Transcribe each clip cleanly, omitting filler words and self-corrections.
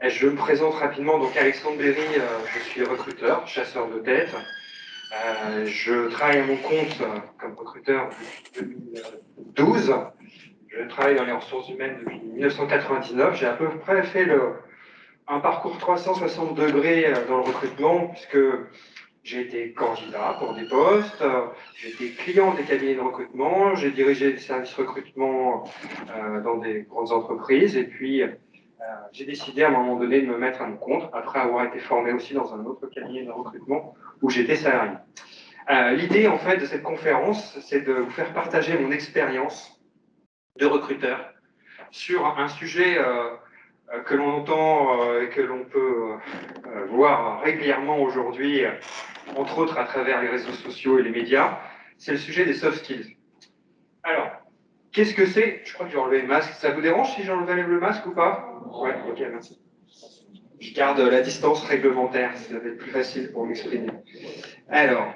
Je me présente rapidement, donc Alexandre Berry, je suis recruteur, chasseur de tête. Je travaille à mon compte comme recruteur depuis 2012. Je travaille dans les ressources humaines depuis 1999. J'ai à peu près fait un parcours 360 degrés dans le recrutement, puisque j'ai été candidat pour des postes, j'ai été client des cabinets de recrutement, j'ai dirigé des services recrutement dans des grandes entreprises, et puis j'ai décidé à un moment donné de me mettre à mon compte, après avoir été formé aussi dans un autre cabinet de recrutement où j'étais salarié. L'idée en fait de cette conférence, c'est de vous faire partager mon expérience de recruteur sur un sujet que l'on entend et que l'on peut voir régulièrement aujourd'hui, entre autres à travers les réseaux sociaux et les médias, c'est le sujet des soft skills. Alors, qu'est-ce que c'est? Je crois que j'ai enlevé le masque. Ça vous dérange si j'enlève le masque ou pas? Ouais, ok, merci. Je garde la distance réglementaire, ça va être plus facile pour m'exprimer. Alors,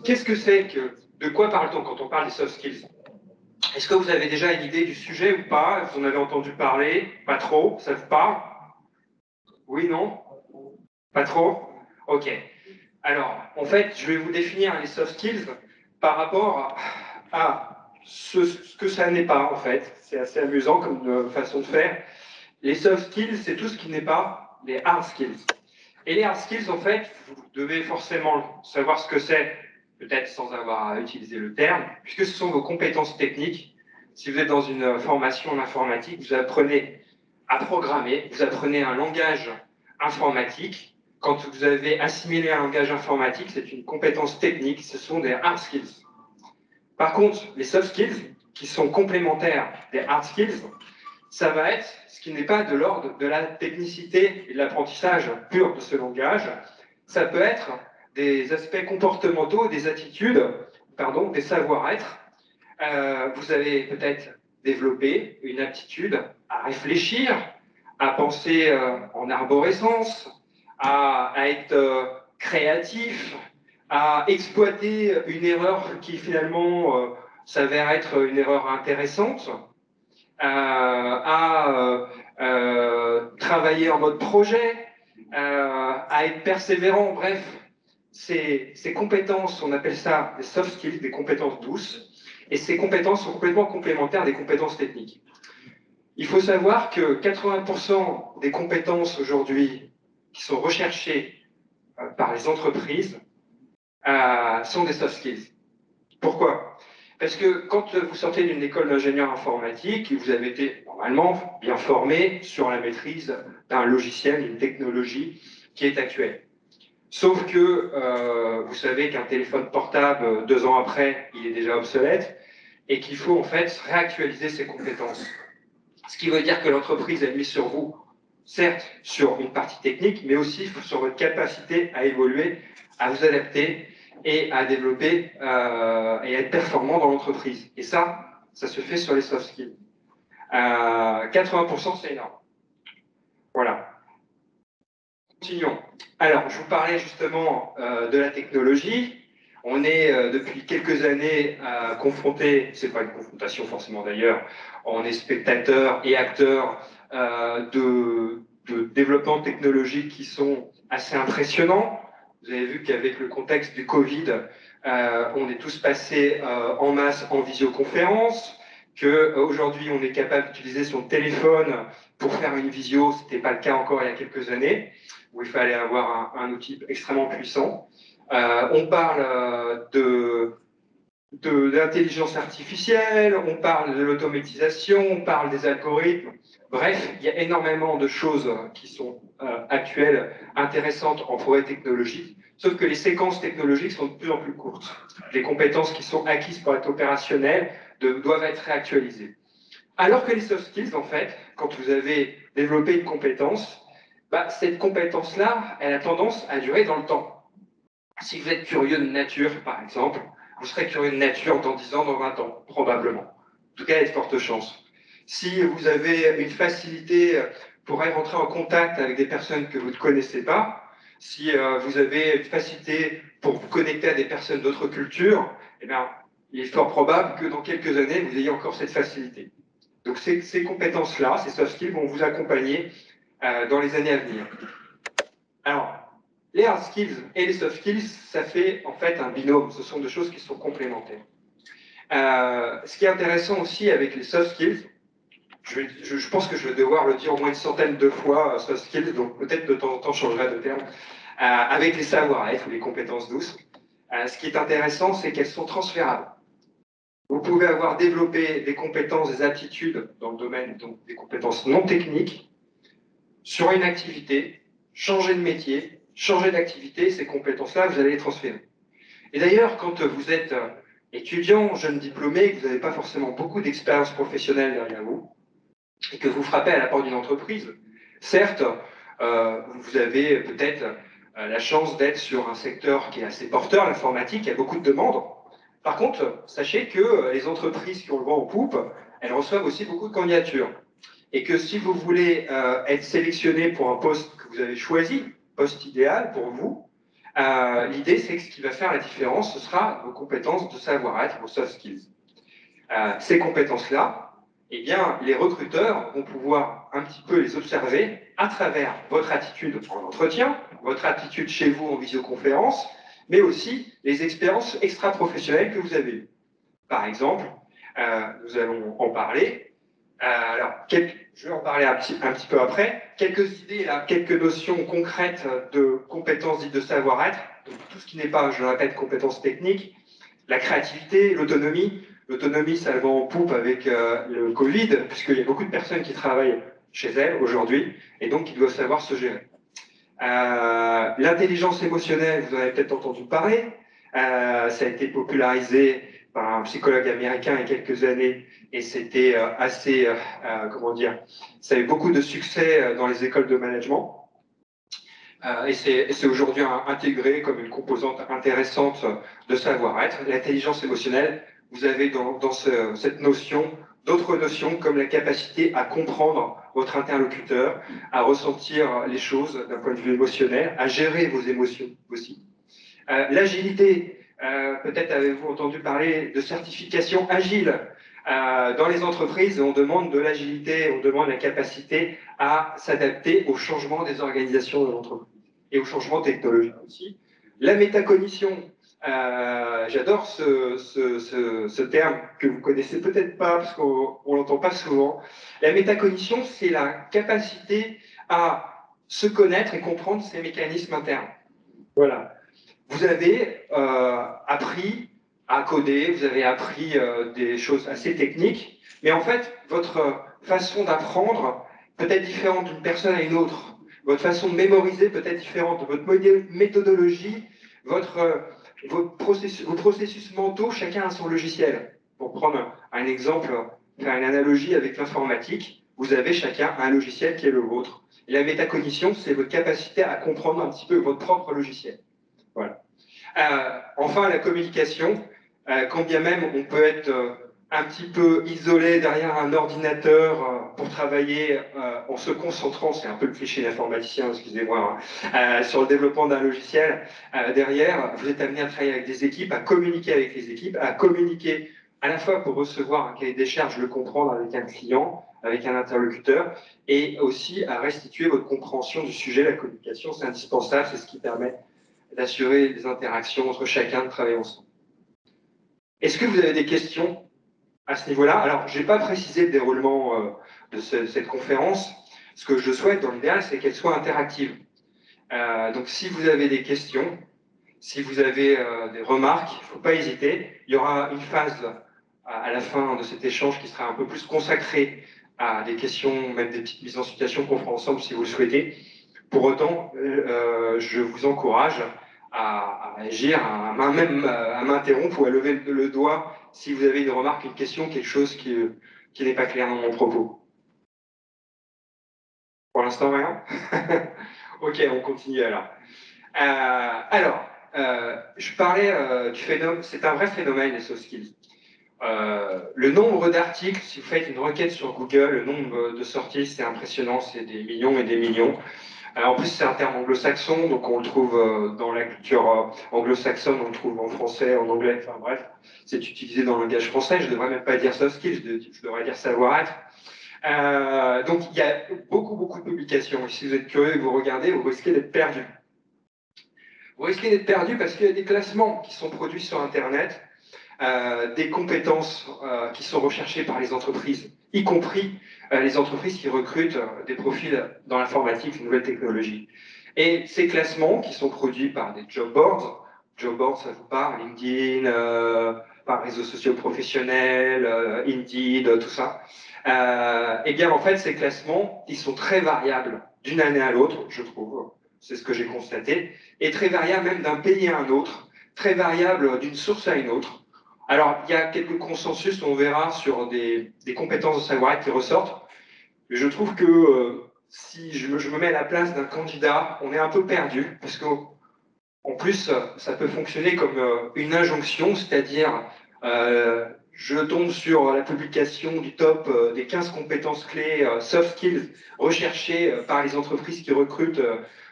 qu'est-ce que c'est que... De quoi parle-t-on quand on parle des soft skills? Est-ce que vous avez déjà une idée du sujet ou pas? Vous en avez entendu parler? Pas trop? Ça vous parle? Oui, non? Pas trop? Ok. Alors, en fait, je vais vous définir les soft skills par rapport à ce que ça n'est pas, en fait. C'est assez amusant comme façon de faire. Les soft skills, c'est tout ce qui n'est pas les hard skills. Et les hard skills, en fait, vous devez forcément savoir ce que c'est, peut-être sans avoir à utiliser le terme, puisque ce sont vos compétences techniques. Si vous êtes dans une formation en informatique, vous apprenez à programmer, vous apprenez un langage informatique. Quand vous avez assimilé un langage informatique, c'est une compétence technique, ce sont des hard skills. Par contre, les soft skills, qui sont complémentaires des hard skills, ça va être ce qui n'est pas de l'ordre de la technicité et de l'apprentissage pur de ce langage. Ça peut être des aspects comportementaux, des attitudes, pardon, des savoir-être. Vous avez peut-être développé une aptitude à réfléchir, à penser en arborescence, à être créatif, à exploiter une erreur qui finalement s'avère être une erreur intéressante, à travailler en mode projet, à être persévérant, bref, ces compétences, on appelle ça des soft skills, des compétences douces, et ces compétences sont complètement complémentaires des compétences techniques. Il faut savoir que 80% des compétences aujourd'hui qui sont recherchées par les entreprises sont des soft skills. Pourquoi? Parce que quand vous sortez d'une école d'ingénieur informatique, vous avez été normalement bien formé sur la maîtrise d'un logiciel, d'une technologie qui est actuelle. Sauf que vous savez qu'un téléphone portable, 2 ans après, il est déjà obsolète et qu'il faut en fait réactualiser ses compétences. Ce qui veut dire que l'entreprise a mis sur vous, certes, sur une partie technique, mais aussi sur votre capacité à évoluer, à vous adapter et à développer et à être performant dans l'entreprise. Et ça se fait sur les soft skills. 80%, c'est énorme. Voilà. Continuons. Alors, je vous parlais justement de la technologie. On est depuis quelques années confronté, c'est pas une confrontation forcément d'ailleurs, on est spectateur et acteur de développements technologiques qui sont assez impressionnants. Vous avez vu qu'avec le contexte du Covid, on est tous passés en masse en visioconférence, qu'aujourd'hui on est capable d'utiliser son téléphone pour faire une visio, ce n'était pas le cas encore il y a quelques années, où il fallait avoir un outil extrêmement puissant. On parle de l'intelligence artificielle, on parle de l'automatisation, on parle des algorithmes. Bref, il y a énormément de choses qui sont actuelles, intéressantes en progrès technologique, sauf que les séquences technologiques sont de plus en plus courtes. Les compétences qui sont acquises pour être opérationnelles doivent être réactualisées. Alors que les soft skills, en fait, quand vous avez développé une compétence, cette compétence-là, elle a tendance à durer dans le temps. Si vous êtes curieux de nature, par exemple, vous serez curieux de nature dans 10 ans, dans 20 ans, probablement. En tout cas, il y a de fortes chances. Si vous avez une facilité pour rentrer en contact avec des personnes que vous ne connaissez pas, si vous avez une facilité pour vous connecter à des personnes d'autres cultures, eh bien, il est fort probable que dans quelques années, vous ayez encore cette facilité. Donc ces compétences-là, ces soft skills vont vous accompagner dans les années à venir. Alors, les hard skills et les soft skills, ça fait en fait un binôme. Ce sont deux choses qui sont complémentaires. Ce qui est intéressant aussi avec les soft skills, je pense que je vais devoir le dire au moins une centaine de fois, soft skills, donc peut-être de temps en temps je changerai de terme, avec les savoir-être ou les compétences douces. Ce qui est intéressant, c'est qu'elles sont transférables. Vous pouvez avoir développé des compétences, des aptitudes dans le domaine, donc des compétences non techniques, sur une activité, changer de métier, changer d'activité, ces compétences-là, vous allez les transférer. Et d'ailleurs, quand vous êtes étudiant, jeune diplômé, que vous n'avez pas forcément beaucoup d'expérience professionnelle derrière vous, et que vous frappez à la porte d'une entreprise, certes, vous avez peut-être la chance d'être sur un secteur qui est assez porteur, l'informatique, il y a beaucoup de demandes. Par contre, sachez que les entreprises qui ont le vent en poupe, elles reçoivent aussi beaucoup de candidatures. Et que si vous voulez être sélectionné pour un poste que vous avez choisi, poste idéal pour vous, l'idée c'est que ce qui va faire la différence, ce sera vos compétences de savoir-être, vos soft skills. Ces compétences-là, eh bien, les recruteurs vont pouvoir un petit peu les observer à travers votre attitude en entretien, votre attitude chez vous en visioconférence, mais aussi les expériences extra-professionnelles que vous avez eues. Par exemple, nous allons en parler. Alors, je vais en parler un petit peu après. Quelques idées, là, quelques notions concrètes de compétences dites de savoir-être. Donc, tout ce qui n'est pas, je le répète, compétences techniques, la créativité, l'autonomie. L'autonomie, ça le vend en poupe avec le Covid, puisqu'il y a beaucoup de personnes qui travaillent chez elles aujourd'hui, et donc qui doivent savoir se gérer. L'intelligence émotionnelle, vous en avez peut-être entendu parler. Ça a été popularisé par un psychologue américain il y a quelques années, et c'était assez, comment dire, ça a eu beaucoup de succès dans les écoles de management. Et c'est aujourd'hui intégré comme une composante intéressante de savoir-être. L'intelligence émotionnelle, vous avez dans cette notion d'autres notions comme la capacité à comprendre votre interlocuteur, à ressentir les choses d'un point de vue émotionnel, à gérer vos émotions aussi. L'agilité, peut-être avez-vous entendu parler de certification agile. Dans les entreprises, on demande de l'agilité, on demande la capacité à s'adapter aux changements des organisations de l'entreprise et aux changements technologiques aussi. La métacognition, j'adore ce terme que vous connaissez peut-être pas parce qu'on l'entend pas souvent. La métacognition, c'est la capacité à se connaître et comprendre ses mécanismes internes. Voilà. Vous avez appris à coder, vous avez appris des choses assez techniques, mais en fait, votre façon d'apprendre peut être différente d'une personne à une autre. Votre façon de mémoriser peut être différente. Votre méthodologie, vos processus mentaux, chacun a son logiciel. Pour prendre un exemple, faire une analogie avec l'informatique, vous avez chacun un logiciel qui est le vôtre. Et la métacognition, c'est votre capacité à comprendre un petit peu votre propre logiciel. Voilà. Enfin, la communication, quand bien même on peut être un petit peu isolé derrière un ordinateur pour travailler en se concentrant, c'est un peu le cliché d'informaticien, excusez-moi, sur le développement d'un logiciel, derrière, vous êtes amené à travailler avec des équipes, à communiquer avec les équipes, à communiquer à la fois pour recevoir un cahier des charges, le comprendre avec un client, avec un interlocuteur, et aussi à restituer votre compréhension du sujet. La communication, c'est indispensable, c'est ce qui permet d'assurer des interactions entre chacun, de travailler ensemble. Est-ce que vous avez des questions à ce niveau-là? Alors, je n'ai pas précisé le déroulement de cette conférence. Ce que je souhaite dans l'idéal, c'est qu'elle soit interactive. Donc, si vous avez des questions, si vous avez des remarques, il ne faut pas hésiter. Il y aura une phase à la fin de cet échange qui sera un peu plus consacrée à des questions, même des petites mises en situation qu'on fera ensemble si vous le souhaitez. Pour autant, je vous encourage à agir, même à m'interrompre ou à lever le doigt si vous avez une remarque, une question, quelque chose qui n'est pas clair dans mon propos. Pour l'instant, rien. Ok, on continue alors. Je parlais du phénomène, c'est un vrai phénomène, les soft skills. Le nombre d'articles, si vous faites une requête sur Google, le nombre de sorties, c'est impressionnant, c'est des millions et des millions. En plus, c'est un terme anglo-saxon, donc on le trouve dans la culture anglo-saxonne, on le trouve en français, en anglais, enfin bref, c'est utilisé dans le langage français. Je ne devrais même pas dire soft skills, je devrais dire savoir-être. Donc il y a beaucoup de publications. Et si vous êtes curieux et que vous regardez, vous risquez d'être perdu. Vous risquez d'être perdu parce qu'il y a des classements qui sont produits sur Internet, des compétences qui sont recherchées par les entreprises, y compris les entreprises qui recrutent des profils dans l'informatique, les nouvelles technologies. Et ces classements qui sont produits par des job boards, ça vous parle, LinkedIn, par réseaux sociaux professionnels, Indeed, tout ça. Eh bien, en fait, ces classements, ils sont très variables d'une année à l'autre, je trouve. C'est ce que j'ai constaté. Et très variables même d'un pays à un autre, très variables d'une source à une autre. Alors, il y a quelques consensus, on verra, sur des compétences de savoir qui ressortent. Mais je trouve que si je me mets à la place d'un candidat, on est un peu perdu, parce qu'en plus, ça peut fonctionner comme une injonction, c'est-à-dire je tombe sur la publication du top des 15 compétences clés soft skills recherchées par les entreprises qui recrutent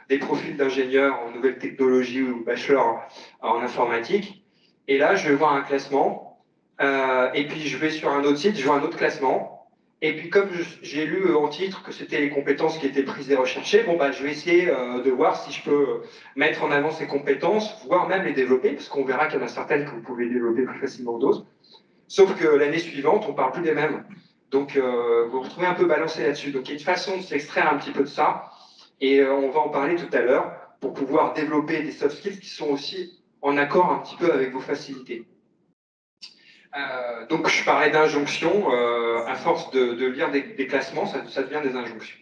des profils d'ingénieurs en nouvelles technologies ou bachelor en informatique. Et là, je vais voir un classement, et puis je vais sur un autre site, je vois un autre classement. Et puis comme j'ai lu en titre que c'était les compétences qui étaient prises et recherchées, bon bah je vais essayer de voir si je peux mettre en avant ces compétences, voire même les développer, parce qu'on verra qu'il y en a certaines que vous pouvez développer plus facilement que d'autres. Sauf que l'année suivante, on ne parle plus des mêmes. Donc vous vous retrouvez un peu balancé là-dessus. Donc il y a une façon de s'extraire un petit peu de ça, et on va en parler tout à l'heure, pour pouvoir développer des soft skills qui sont aussi en accord un petit peu avec vos facilités. Donc je parlais d'injonctions, à force de lire des classements, ça devient des injonctions.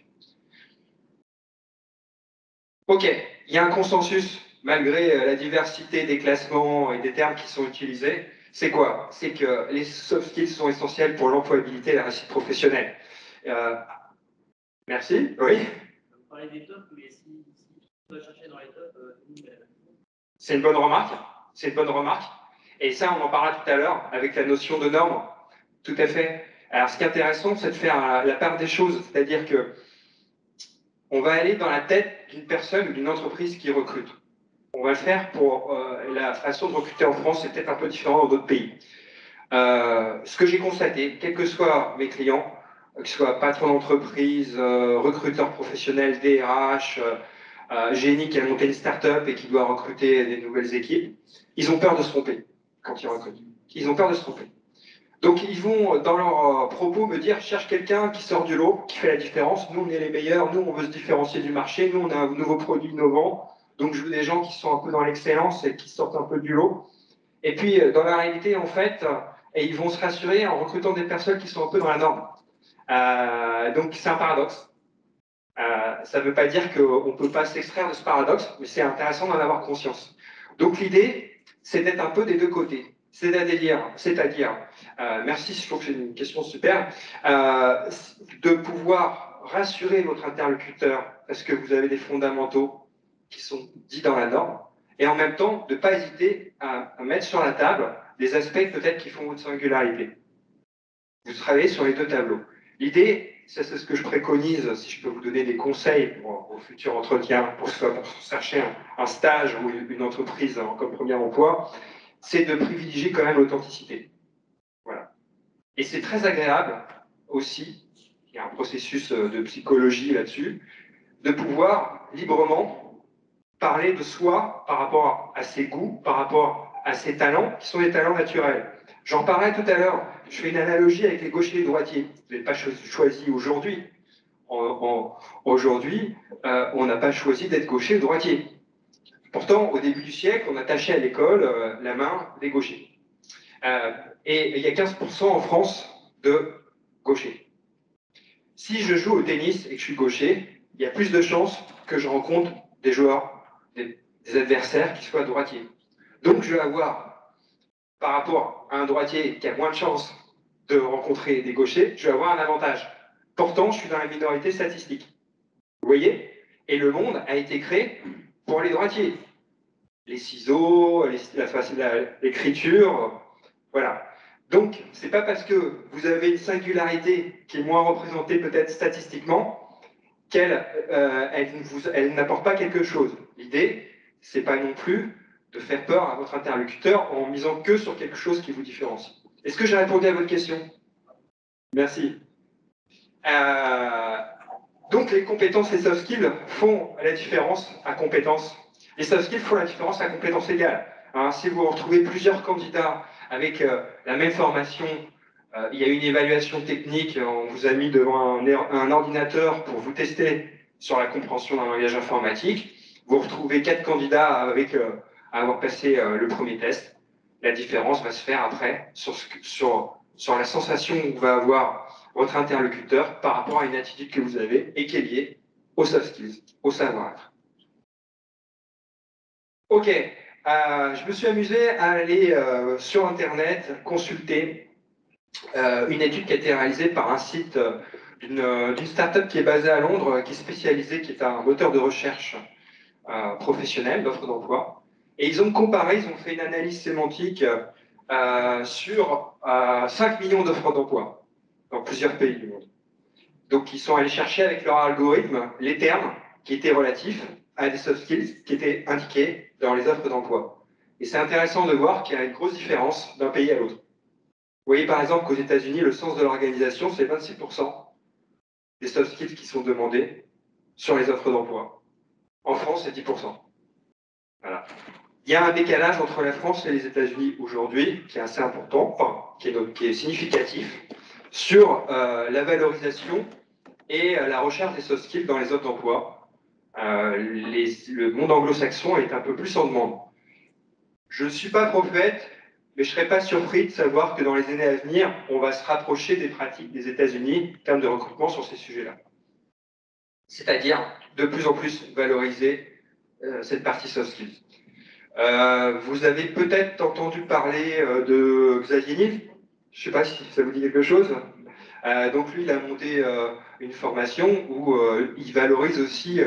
Ok, il y a un consensus, malgré la diversité des classements et des termes qui sont utilisés. C'est quoi? C'est que les soft skills sont essentiels pour l'employabilité et la réussite professionnelle. Euh, merci, oui. Vous parlez des tops, mais si on doit chercher dans les tops, c'est une bonne remarque. C'est une bonne remarque. Et ça, on en parlera tout à l'heure avec la notion de norme. Tout à fait. Alors, ce qui est intéressant, c'est de faire la part des choses. C'est-à-dire que on va aller dans la tête d'une personne ou d'une entreprise qui recrute. On va le faire pour la façon de recruter en France, c'est peut-être un peu différent dans d'autres pays. Ce que j'ai constaté, quels que soient mes clients, que ce soit patron d'entreprise, recruteur professionnel, DRH, génie qui a monté une start-up et qui doit recruter des nouvelles équipes, ils ont peur de se tromper quand ils recrutent. Ils ont peur de se tromper. Donc ils vont, dans leurs propos, me dire, cherche quelqu'un qui sort du lot, qui fait la différence. Nous, on est les meilleurs, nous, on veut se différencier du marché, nous, on a un nouveau produit innovant. Donc je veux des gens qui sont un peu dans l'excellence et qui sortent un peu du lot. Et puis, dans la réalité, en fait, et ils vont se rassurer en recrutant des personnes qui sont un peu dans la norme. Donc c'est un paradoxe. Ça ne veut pas dire qu'on ne peut pas s'extraire de ce paradoxe, mais c'est intéressant d'en avoir conscience. Donc l'idée, c'est d'être un peu des deux côtés. C'est-à-dire, merci, je trouve que c'est une question super, de pouvoir rassurer votre interlocuteur parce que vous avez des fondamentaux qui sont dits dans la norme, et en même temps, de ne pas hésiter à mettre sur la table des aspects peut-être qui font votre singularité. Vous travaillez sur les deux tableaux. L'idée, c'est ce que je préconise, si je peux vous donner des conseils pour vos futurs entretiens, pour chercher un stage ou une entreprise comme premier emploi, c'est de privilégier quand même l'authenticité. Voilà. Et c'est très agréable aussi, il y a un processus de psychologie là-dessus, de pouvoir librement parler de soi par rapport à ses goûts, par rapport à ses talents, qui sont des talents naturels. J'en parlais tout à l'heure, je fais une analogie avec les gauchers et les droitiers. Vous n'avez pas choisi aujourd'hui. Aujourd'hui, on n'a pas choisi d'être gaucher ou droitier. Pourtant, au début du siècle, on attachait à l'école la main des gauchers. Et il y a 15% en France de gauchers. Si je joue au tennis et que je suis gaucher, il y a plus de chances que je rencontre des joueurs, des adversaires qui soient droitiers. Donc je vais avoir, par rapport à un droitier qui a moins de chances de rencontrer des gauchers, je vais avoir un avantage. Pourtant, je suis dans la minorité statistique. Vous voyez? Et le monde a été créé pour les droitiers. Les ciseaux, l'écriture, voilà. Donc, c'est pas parce que vous avez une singularité qui est moins représentée peut-être statistiquement qu'elle elle n'apporte pas quelque chose. L'idée, c'est pas non plus de faire peur à votre interlocuteur en misant que sur quelque chose qui vous différencie. Est-ce que j'ai répondu à votre question? Merci. Donc les compétences, les soft skills font la différence à compétences. Les soft skills font la différence à compétences égales. Hein, si vous retrouvez plusieurs candidats avec la même formation, il y a une évaluation technique, on vous a mis devant un ordinateur pour vous tester sur la compréhension d'un langage informatique, vous retrouvez 4 candidats avec avoir passé le premier test. La différence va se faire après sur la sensation que va avoir votre interlocuteur par rapport à une attitude que vous avez et qui est liée aux soft skills, au savoir-être. Ok, je me suis amusé à aller sur Internet consulter une étude qui a été réalisée par un site d'une start-up qui est basée à Londres, qui est spécialisée, qui est un moteur de recherche professionnel, d'offres d'emploi. Et ils ont comparé, ils ont fait une analyse sémantique sur 5 millions d'offres d'emploi dans plusieurs pays du monde. Donc, ils sont allés chercher avec leur algorithme les termes qui étaient relatifs à des soft skills qui étaient indiqués dans les offres d'emploi. Et c'est intéressant de voir qu'il y a une grosse différence d'un pays à l'autre. Vous voyez par exemple qu'aux États-Unis, le sens de l'organisation, c'est 26% des soft skills qui sont demandés sur les offres d'emploi. En France, c'est 10%. Voilà. Il y a un décalage entre la France et les États-Unis aujourd'hui qui est assez important, enfin, qui est significatif, sur la valorisation et la recherche des soft skills dans les offres d'emploi. Le monde anglo-saxon est un peu plus en demande. Je ne suis pas prophète, mais je ne serais pas surpris de savoir que dans les années à venir, on va se rapprocher des pratiques des États-Unis en termes de recrutement sur ces sujets-là. C'est-à-dire de plus en plus valoriser cette partie soft skills. Vous avez peut-être entendu parler de Xavier Niel. Je ne sais pas si ça vous dit quelque chose. Donc lui, il a monté une formation où il valorise aussi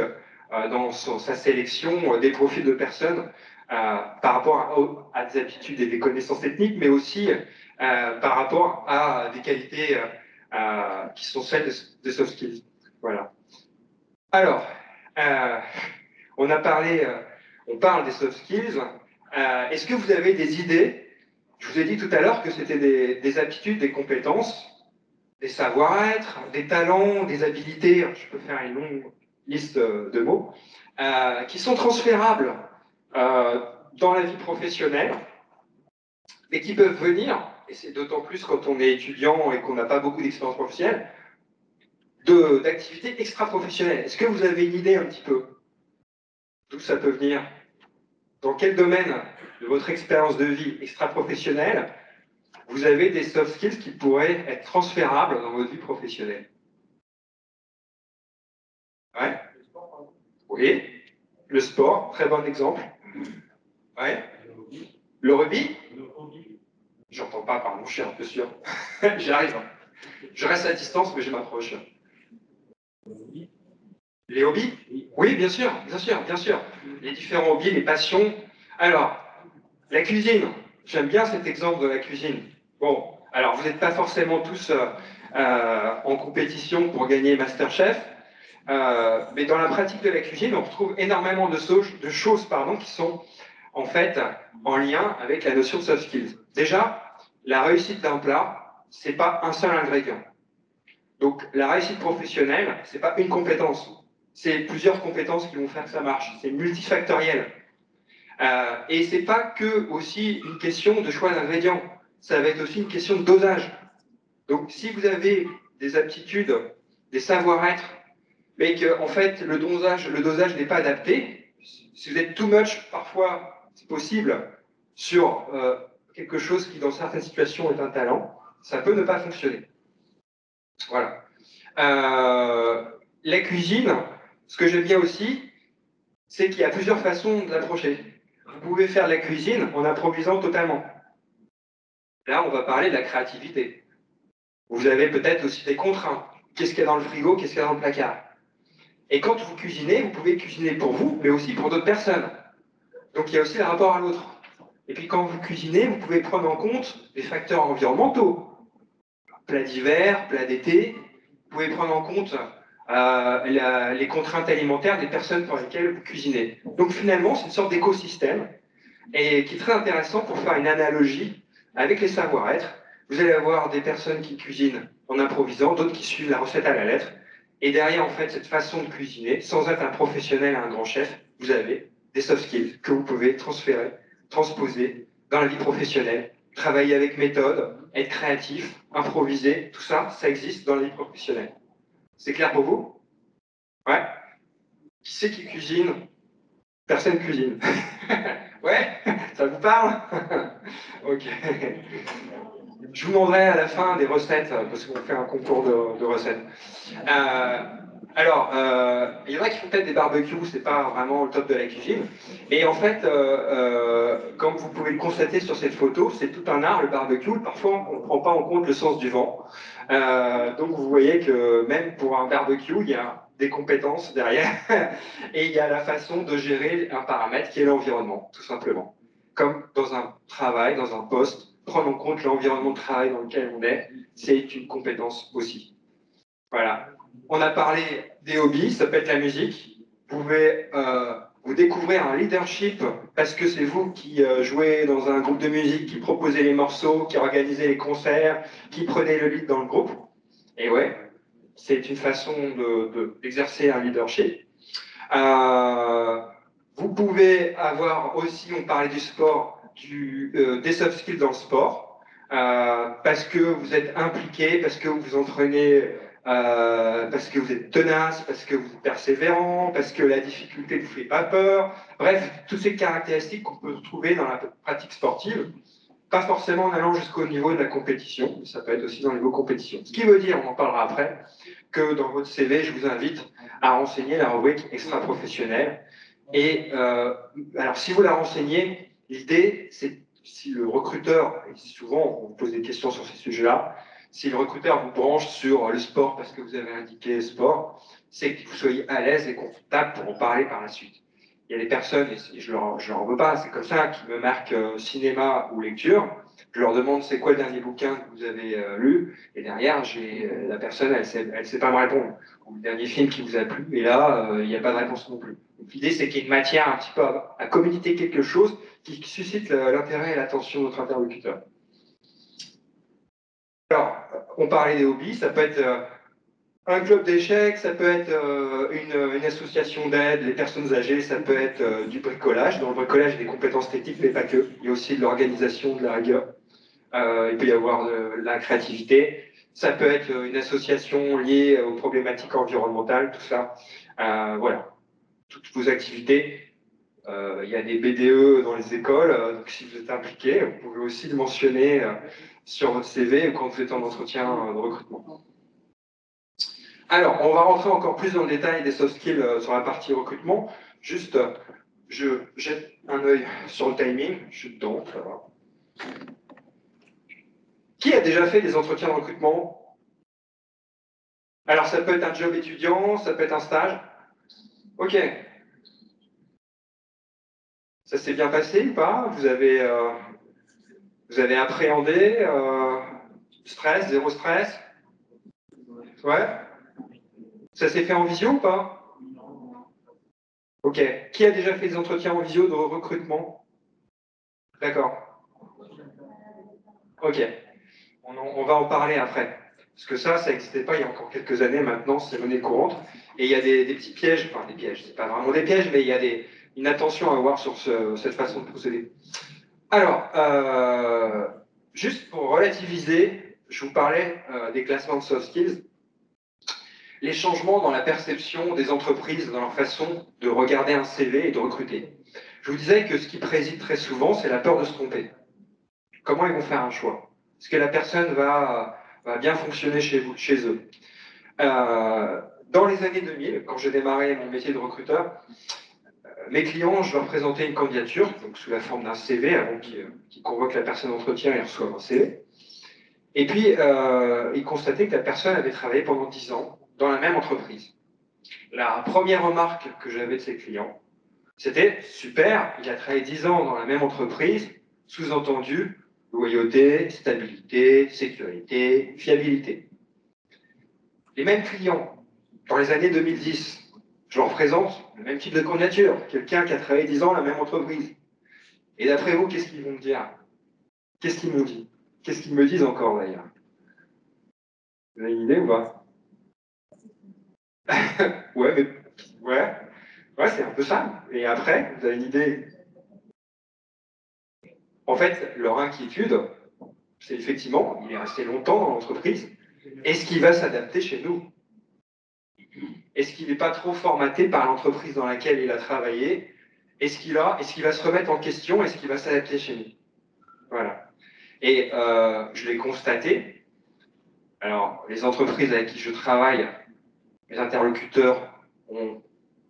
dans sa sélection des profils de personnes par rapport à des aptitudes et des connaissances techniques, mais aussi par rapport à des qualités qui sont celles des soft skills. Voilà. Alors, on parle des soft skills. Est-ce que vous avez des idées? Je vous ai dit tout à l'heure que c'était des aptitudes, des compétences, des savoir-être, des talents, des habilités, je peux faire une longue liste de mots, qui sont transférables dans la vie professionnelle, mais qui peuvent venir, et c'est d'autant plus quand on est étudiant et qu'on n'a pas beaucoup d'expérience professionnelle, d'activités extra-professionnelles. Est-ce que vous avez une idée un petit peu d'où ça peut venir? Dans quel domaine de votre expérience de vie extra-professionnelle vous avez des soft skills qui pourraient être transférables dans votre vie professionnelle? Ouais. Oui. Le sport, très bon exemple. Ouais. Le rugby? J'entends pas, pardon, je suis un peu sûr. J'arrive. Je reste à distance, mais je m'approche. Les hobbies? Oui, bien sûr, bien sûr, bien sûr. Les différents hobbies, les passions. Alors, la cuisine. J'aime bien cet exemple de la cuisine. Bon, alors vous n'êtes pas forcément tous en compétition pour gagner MasterChef, mais dans la pratique de la cuisine, on retrouve énormément de choses qui sont en fait en lien avec la notion de soft skills. Déjà, la réussite d'un plat, c'est pas un seul ingrédient. Donc la réussite professionnelle, c'est pas une compétence, c'est plusieurs compétences qui vont faire que ça marche. C'est multifactoriel. Et c'est pas que aussi une question de choix d'ingrédients, ça va être aussi une question de dosage. Donc si vous avez des aptitudes, des savoir-être, mais que en fait le dosage n'est pas adapté, si vous êtes too much, parfois c'est possible, sur quelque chose qui dans certaines situations est un talent, ça peut ne pas fonctionner. Voilà. La cuisine, ce que j'aime bien aussi, c'est qu'il y a plusieurs façons de l'approcher. Vous pouvez faire de la cuisine en improvisant totalement. Là, on va parler de la créativité. Vous avez peut-être aussi des contraintes. Qu'est-ce qu'il y a dans le frigo, qu'est-ce qu'il y a dans le placard? Et quand vous cuisinez, vous pouvez cuisiner pour vous, mais aussi pour d'autres personnes. Donc il y a aussi le rapport à l'autre. Et puis quand vous cuisinez, vous pouvez prendre en compte des facteurs environnementaux. Plat d'hiver, plat d'été. Vous pouvez prendre en compte les contraintes alimentaires des personnes pour lesquelles vous cuisinez. Donc finalement, c'est une sorte d'écosystème et qui est très intéressant pour faire une analogie avec les savoir-être. Vous allez avoir des personnes qui cuisinent en improvisant, d'autres qui suivent la recette à la lettre. Et derrière, en fait, cette façon de cuisiner, sans être un professionnel, un grand chef, vous avez des soft skills que vous pouvez transférer, transposer dans la vie professionnelle. Travailler avec méthode, être créatif, improviser, tout ça, ça existe dans la vie professionnelle. C'est clair pour vous? Ouais. Qui c'est qui cuisine? Personne cuisine. Ouais? Ça vous parle? Ok. Je vous demanderai à la fin des recettes, parce qu'on fait un concours de recettes. Il y en a qui font peut-être des barbecues, c'est pas vraiment le top de la cuisine. Et en fait, comme vous pouvez le constater sur cette photo, c'est tout un art, le barbecue. Parfois, on ne prend pas en compte le sens du vent. Donc vous voyez que même pour un barbecue, il y a des compétences derrière. Et il y a la façon de gérer un paramètre qui est l'environnement, tout simplement. Comme dans un travail, dans un poste, prendre en compte l'environnement de travail dans lequel on est, c'est une compétence aussi. Voilà. On a parlé des hobbies, ça peut être la musique. Vous pouvez vous découvrir un leadership parce que c'est vous qui jouez dans un groupe de musique, qui proposez les morceaux, qui organisez les concerts, qui prenez le lead dans le groupe. Et ouais, c'est une façon d'exercer un leadership. Vous pouvez avoir aussi, on parlait du sport, des soft skills dans le sport, parce que vous êtes impliqué, parce que vous vous entraînez, parce que vous êtes tenace, parce que vous êtes persévérant, parce que la difficulté ne vous fait pas peur. Bref, toutes ces caractéristiques qu'on peut trouver dans la pratique sportive, pas forcément en allant jusqu'au niveau de la compétition, mais ça peut être aussi dans le niveau compétition. Ce qui veut dire, on en parlera après, que dans votre CV, je vous invite à renseigner la rubrique extra-professionnelle. Et alors, si vous la renseignez, l'idée, c'est si le recruteur, et souvent on vous pose des questions sur ces sujets-là, si le recruteur vous branche sur le sport parce que vous avez indiqué sport, c'est que vous soyez à l'aise et confortable pour en parler par la suite. Il y a des personnes, et je leur veux pas, c'est comme ça, qui me marquent cinéma ou lecture. Je leur demande c'est quoi le dernier bouquin que vous avez lu, et derrière, la personne, elle sait pas me répondre. Ou le dernier film qui vous a plu, et là, il n'y a pas de réponse non plus. L'idée, c'est qu'il y ait une matière un petit peu à communiquer quelque chose qui suscite l'intérêt et l'attention de notre interlocuteur. Alors, on parlait des hobbies, ça peut être un club d'échecs, ça peut être une association d'aide, les personnes âgées, ça peut être du bricolage. Dans le bricolage, il y a des compétences techniques, mais pas que. Il y a aussi de l'organisation, de la rigueur. Il peut y avoir de la créativité. Ça peut être une association liée aux problématiques environnementales, tout ça. Voilà, toutes vos activités. Il y a des BDE dans les écoles, donc si vous êtes impliqué, vous pouvez aussi le mentionner sur votre CV quand vous êtes en entretien de recrutement. Alors, on va rentrer encore plus dans le détail des soft skills sur la partie recrutement. Juste, je jette un œil sur le timing, je suis dedans, ça va. Qui a déjà fait des entretiens de recrutement? Alors, ça peut être un job étudiant, ça peut être un stage. Ok. Ça s'est bien passé ou pas? Vous avez appréhendé stress, zéro stress? Ouais. Ça s'est fait en visio ou pas? Ok. Qui a déjà fait des entretiens en visio de recrutement? D'accord. Ok. On va en parler après. Parce que ça n'existait pas il y a encore quelques années, maintenant c'est monnaie courante. Et il y a des petits pièges, enfin des pièges, c'est pas vraiment des pièges, mais il y a une attention à avoir sur cette façon de procéder. Alors, juste pour relativiser, je vous parlais des classements de soft skills. Les changements dans la perception des entreprises, dans leur façon de regarder un CV et de recruter. Je vous disais que ce qui préside très souvent, c'est la peur de se tromper. Comment ils vont faire un choix? Est-ce que la personne va bien fonctionner chez eux? Dans les années 2000, quand j'ai démarré mon métier de recruteur, mes clients, je leur présentais une candidature, donc sous la forme d'un CV, avant qu'ils convoquent la personne d'entretien et reçoivent un CV. Et puis, ils constataient que la personne avait travaillé pendant 10 ans dans la même entreprise. La première remarque que j'avais de ces clients, c'était « super, il a travaillé 10 ans dans la même entreprise, sous-entendu, loyauté, stabilité, sécurité, fiabilité ». Les mêmes clients, dans les années 2010, je leur présente le même type de candidature, quelqu'un qui a travaillé 10 ans dans la même entreprise. Et d'après vous, qu'est-ce qu'ils vont me dire? Qu'est-ce qu'ils m'ont dit? Qu'est-ce qu'ils me disent encore d'ailleurs? Vous avez une idée ou pas? Ouais, mais ouais, c'est un peu ça. Et après, vous avez une idée? En fait, leur inquiétude, c'est effectivement, il est resté longtemps dans l'entreprise. Est-ce qu'il va s'adapter chez nous? Est-ce qu'il n'est pas trop formaté par l'entreprise dans laquelle il a travaillé? Est-ce qu'il va se remettre en question? Est-ce qu'il va s'adapter chez nous? Voilà. Et je l'ai constaté. Alors, les entreprises avec qui je travaille, les interlocuteurs ont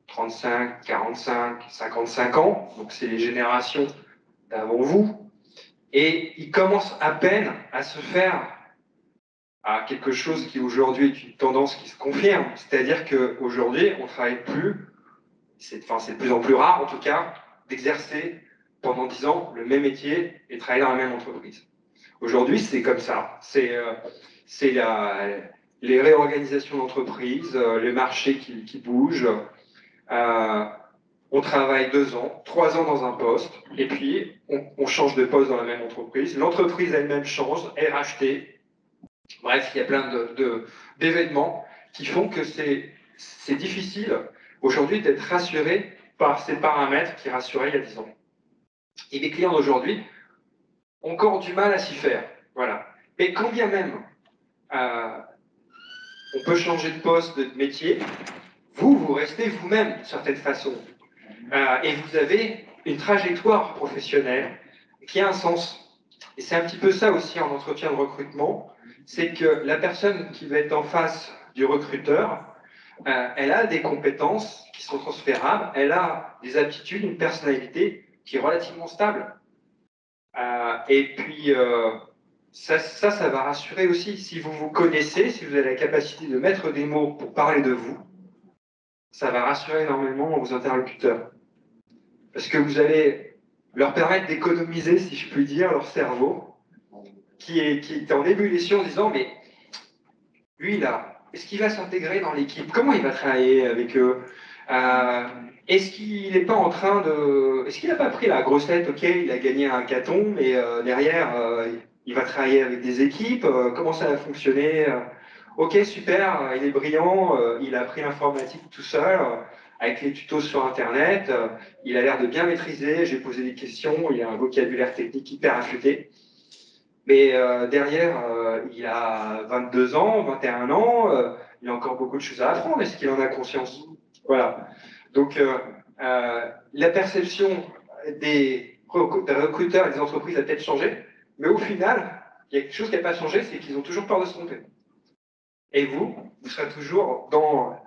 35, 45, 55 ans, donc c'est les générations d'avant vous, et ils commencent à peine à se faire à quelque chose qui aujourd'hui est une tendance qui se confirme, c'est-à-dire qu'aujourd'hui, on ne travaille plus, c'est de plus en plus rare en tout cas, d'exercer pendant 10 ans le même métier et travailler dans la même entreprise. Aujourd'hui, c'est comme ça. C'est les réorganisations d'entreprise, les marchés qui bougent. On travaille 2 ans, 3 ans dans un poste, et puis on change de poste dans la même entreprise. L'entreprise elle-même change, elle est rachetée. Bref, il y a plein d'événements qui font que c'est difficile aujourd'hui d'être rassuré par ces paramètres qui rassuraient il y a 10 ans. Et les clients d'aujourd'hui ont encore du mal à s'y faire. Voilà. Et quand bien même on peut changer de poste, de métier, vous restez vous-même d'une certaine façon. Et vous avez une trajectoire professionnelle qui a un sens. Et c'est un petit peu ça aussi en entretien de recrutement, c'est que la personne qui va être en face du recruteur, elle a des compétences qui sont transférables, elle a des aptitudes, une personnalité qui est relativement stable. Et puis, ça va rassurer aussi. Si vous vous connaissez, si vous avez la capacité de mettre des mots pour parler de vous, ça va rassurer énormément vos interlocuteurs. Parce que vous allez leur permettre d'économiser, si je puis dire, leur cerveau, qui est en ébullition en disant, mais lui, là, est-ce qu'il va s'intégrer dans l'équipe? Comment il va travailler avec eux? Est-ce qu'il n'est pas en train de... Est-ce qu'il n'a pas pris la grosse tête? Ok, il a gagné un hackathon, mais derrière, il va travailler avec des équipes. Comment ça va fonctionner? Ok, super, il est brillant, il a appris l'informatique tout seul, avec les tutos sur Internet, il a l'air de bien maîtriser, j'ai posé des questions, il a un vocabulaire technique hyper affûté. Mais derrière, il a 22 ans, 21 ans, il a encore beaucoup de choses à apprendre. Est-ce qu'il en a conscience? Voilà. Donc, la perception des recruteurs et des entreprises a peut-être changé, mais au final, il y a quelque chose qui n'a pas changé, c'est qu'ils ont toujours peur de se tromper. Et vous serez toujours dans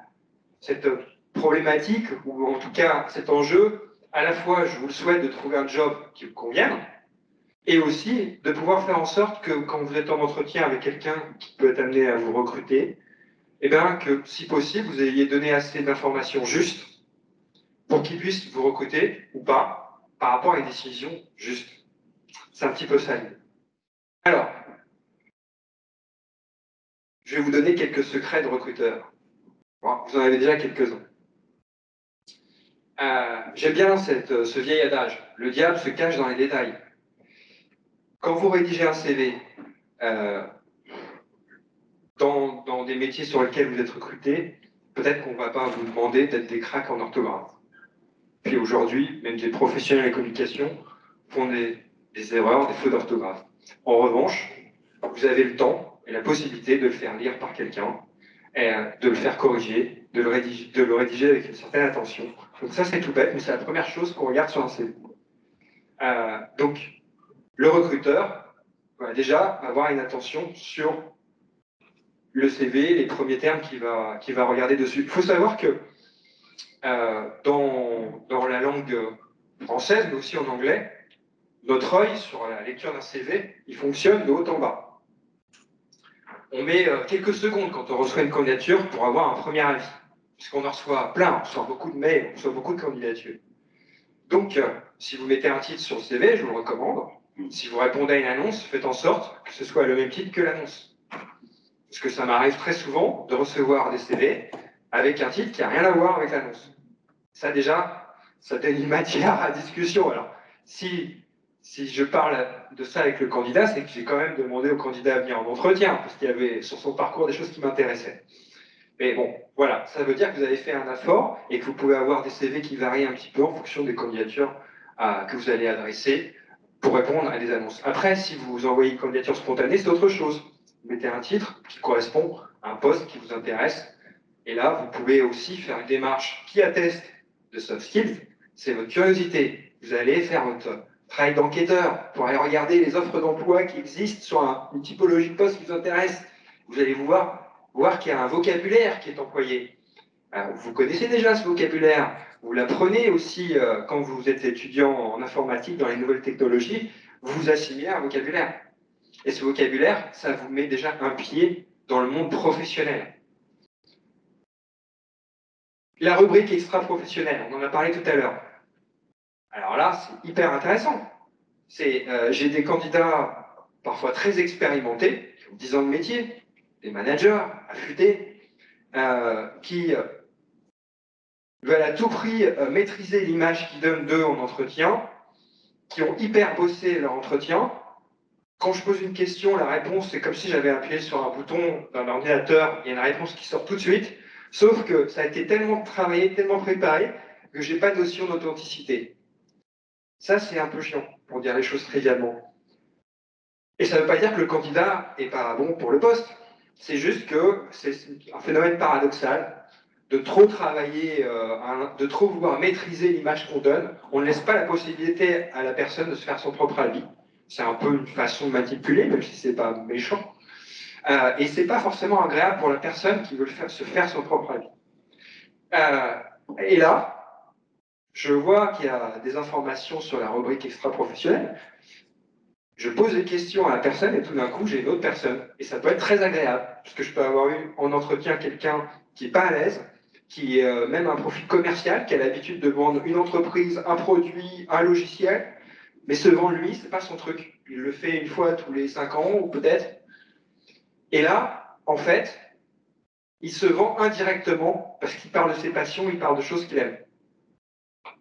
cette problématique, ou en tout cas cet enjeu, à la fois, je vous le souhaite, de trouver un job qui vous convienne, et aussi de pouvoir faire en sorte que quand vous êtes en entretien avec quelqu'un qui peut être amené à vous recruter, eh bien que si possible, vous ayez donné assez d'informations justes pour qu'il puisse vous recruter ou pas par rapport à une décision juste. C'est un petit peu ça. Alors, je vais vous donner quelques secrets de recruteur. Bon, vous en avez déjà quelques-uns. J'aime bien ce vieil adage, le diable se cache dans les détails. Quand vous rédigez un CV, dans des métiers sur lesquels vous êtes recruté, peut-être qu'on ne va pas vous demander d'être des cracks en orthographe. Puis aujourd'hui, même des professionnels de la communication font des erreurs, des fautes d'orthographe. En revanche, vous avez le temps et la possibilité de le faire lire par quelqu'un, et de le faire corriger, de le rédiger avec une certaine attention. Donc ça, c'est tout bête, mais c'est la première chose qu'on regarde sur un CV. Donc, le recruteur va déjà avoir une attention sur le CV, les premiers termes qu'il va regarder dessus. Il faut savoir que dans la langue française, mais aussi en anglais, notre œil sur la lecture d'un CV, il fonctionne de haut en bas. On met quelques secondes quand on reçoit une candidature pour avoir un premier avis. Puisqu'on en reçoit plein, on reçoit beaucoup de mails, on reçoit beaucoup de candidatures. Donc, si vous mettez un titre sur le CV, je vous le recommande. Si vous répondez à une annonce, faites en sorte que ce soit le même titre que l'annonce. Parce que ça m'arrive très souvent de recevoir des CV avec un titre qui n'a rien à voir avec l'annonce. Ça déjà, ça donne une matière à discussion. Alors, si si je parle de ça avec le candidat, c'est que j'ai quand même demandé au candidat à venir en entretien, parce qu'il y avait sur son parcours des choses qui m'intéressaient. Mais bon, voilà, ça veut dire que vous avez fait un effort et que vous pouvez avoir des CV qui varient un petit peu en fonction des candidatures que vous allez adresser pour répondre à des annonces. Après, si vous envoyez une candidature spontanée, c'est autre chose. Vous mettez un titre qui correspond à un poste qui vous intéresse. Et là, vous pouvez aussi faire une démarche qui atteste de soft skills, c'est votre curiosité. Vous allez faire votre travail d'enquêteur pour aller regarder les offres d'emploi qui existent sur une typologie de poste qui vous intéresse. Vous allez voir qu'il y a un vocabulaire qui est employé. Vous connaissez déjà ce vocabulaire, vous l'apprenez aussi quand vous êtes étudiant en informatique dans les nouvelles technologies, vous assimilez un vocabulaire. Et ce vocabulaire, ça vous met déjà un pied dans le monde professionnel. La rubrique extra-professionnelle, on en a parlé tout à l'heure. Alors là, c'est hyper intéressant. J'ai des candidats parfois très expérimentés, qui ont 10 ans de métier, des managers affûtés, qui veulent à tout prix maîtriser l'image qu'ils donnent d'eux en entretien, qui ont hyper bossé leur entretien. Quand je pose une question, la réponse, c'est comme si j'avais appuyé sur un bouton d'un ordinateur, il y a une réponse qui sort tout de suite, sauf que ça a été tellement travaillé, tellement préparé, que j'ai pas de notion d'authenticité. Ça, c'est un peu chiant, pour dire les choses trivialement. Et ça ne veut pas dire que le candidat n'est pas bon pour le poste. C'est juste que c'est un phénomène paradoxal de trop travailler, de trop vouloir maîtriser l'image qu'on donne. On ne laisse pas la possibilité à la personne de se faire son propre avis. C'est un peu une façon de manipuler, même si c'est pas méchant. Et c'est pas forcément agréable pour la personne qui veut se faire son propre avis. Et là, je vois qu'il y a des informations sur la rubrique extra-professionnelle. Je pose des questions à la personne et tout d'un coup, j'ai une autre personne. Et ça peut être très agréable, puisque je peux avoir eu en entretien quelqu'un qui n'est pas à l'aise, qui est même un profil commercial, qui a l'habitude de vendre une entreprise, un produit, un logiciel, mais se vendre lui, c'est pas son truc. Il le fait une fois tous les 5 ans, ou peut-être. Et là, en fait, il se vend indirectement, parce qu'il parle de ses passions, il parle de choses qu'il aime.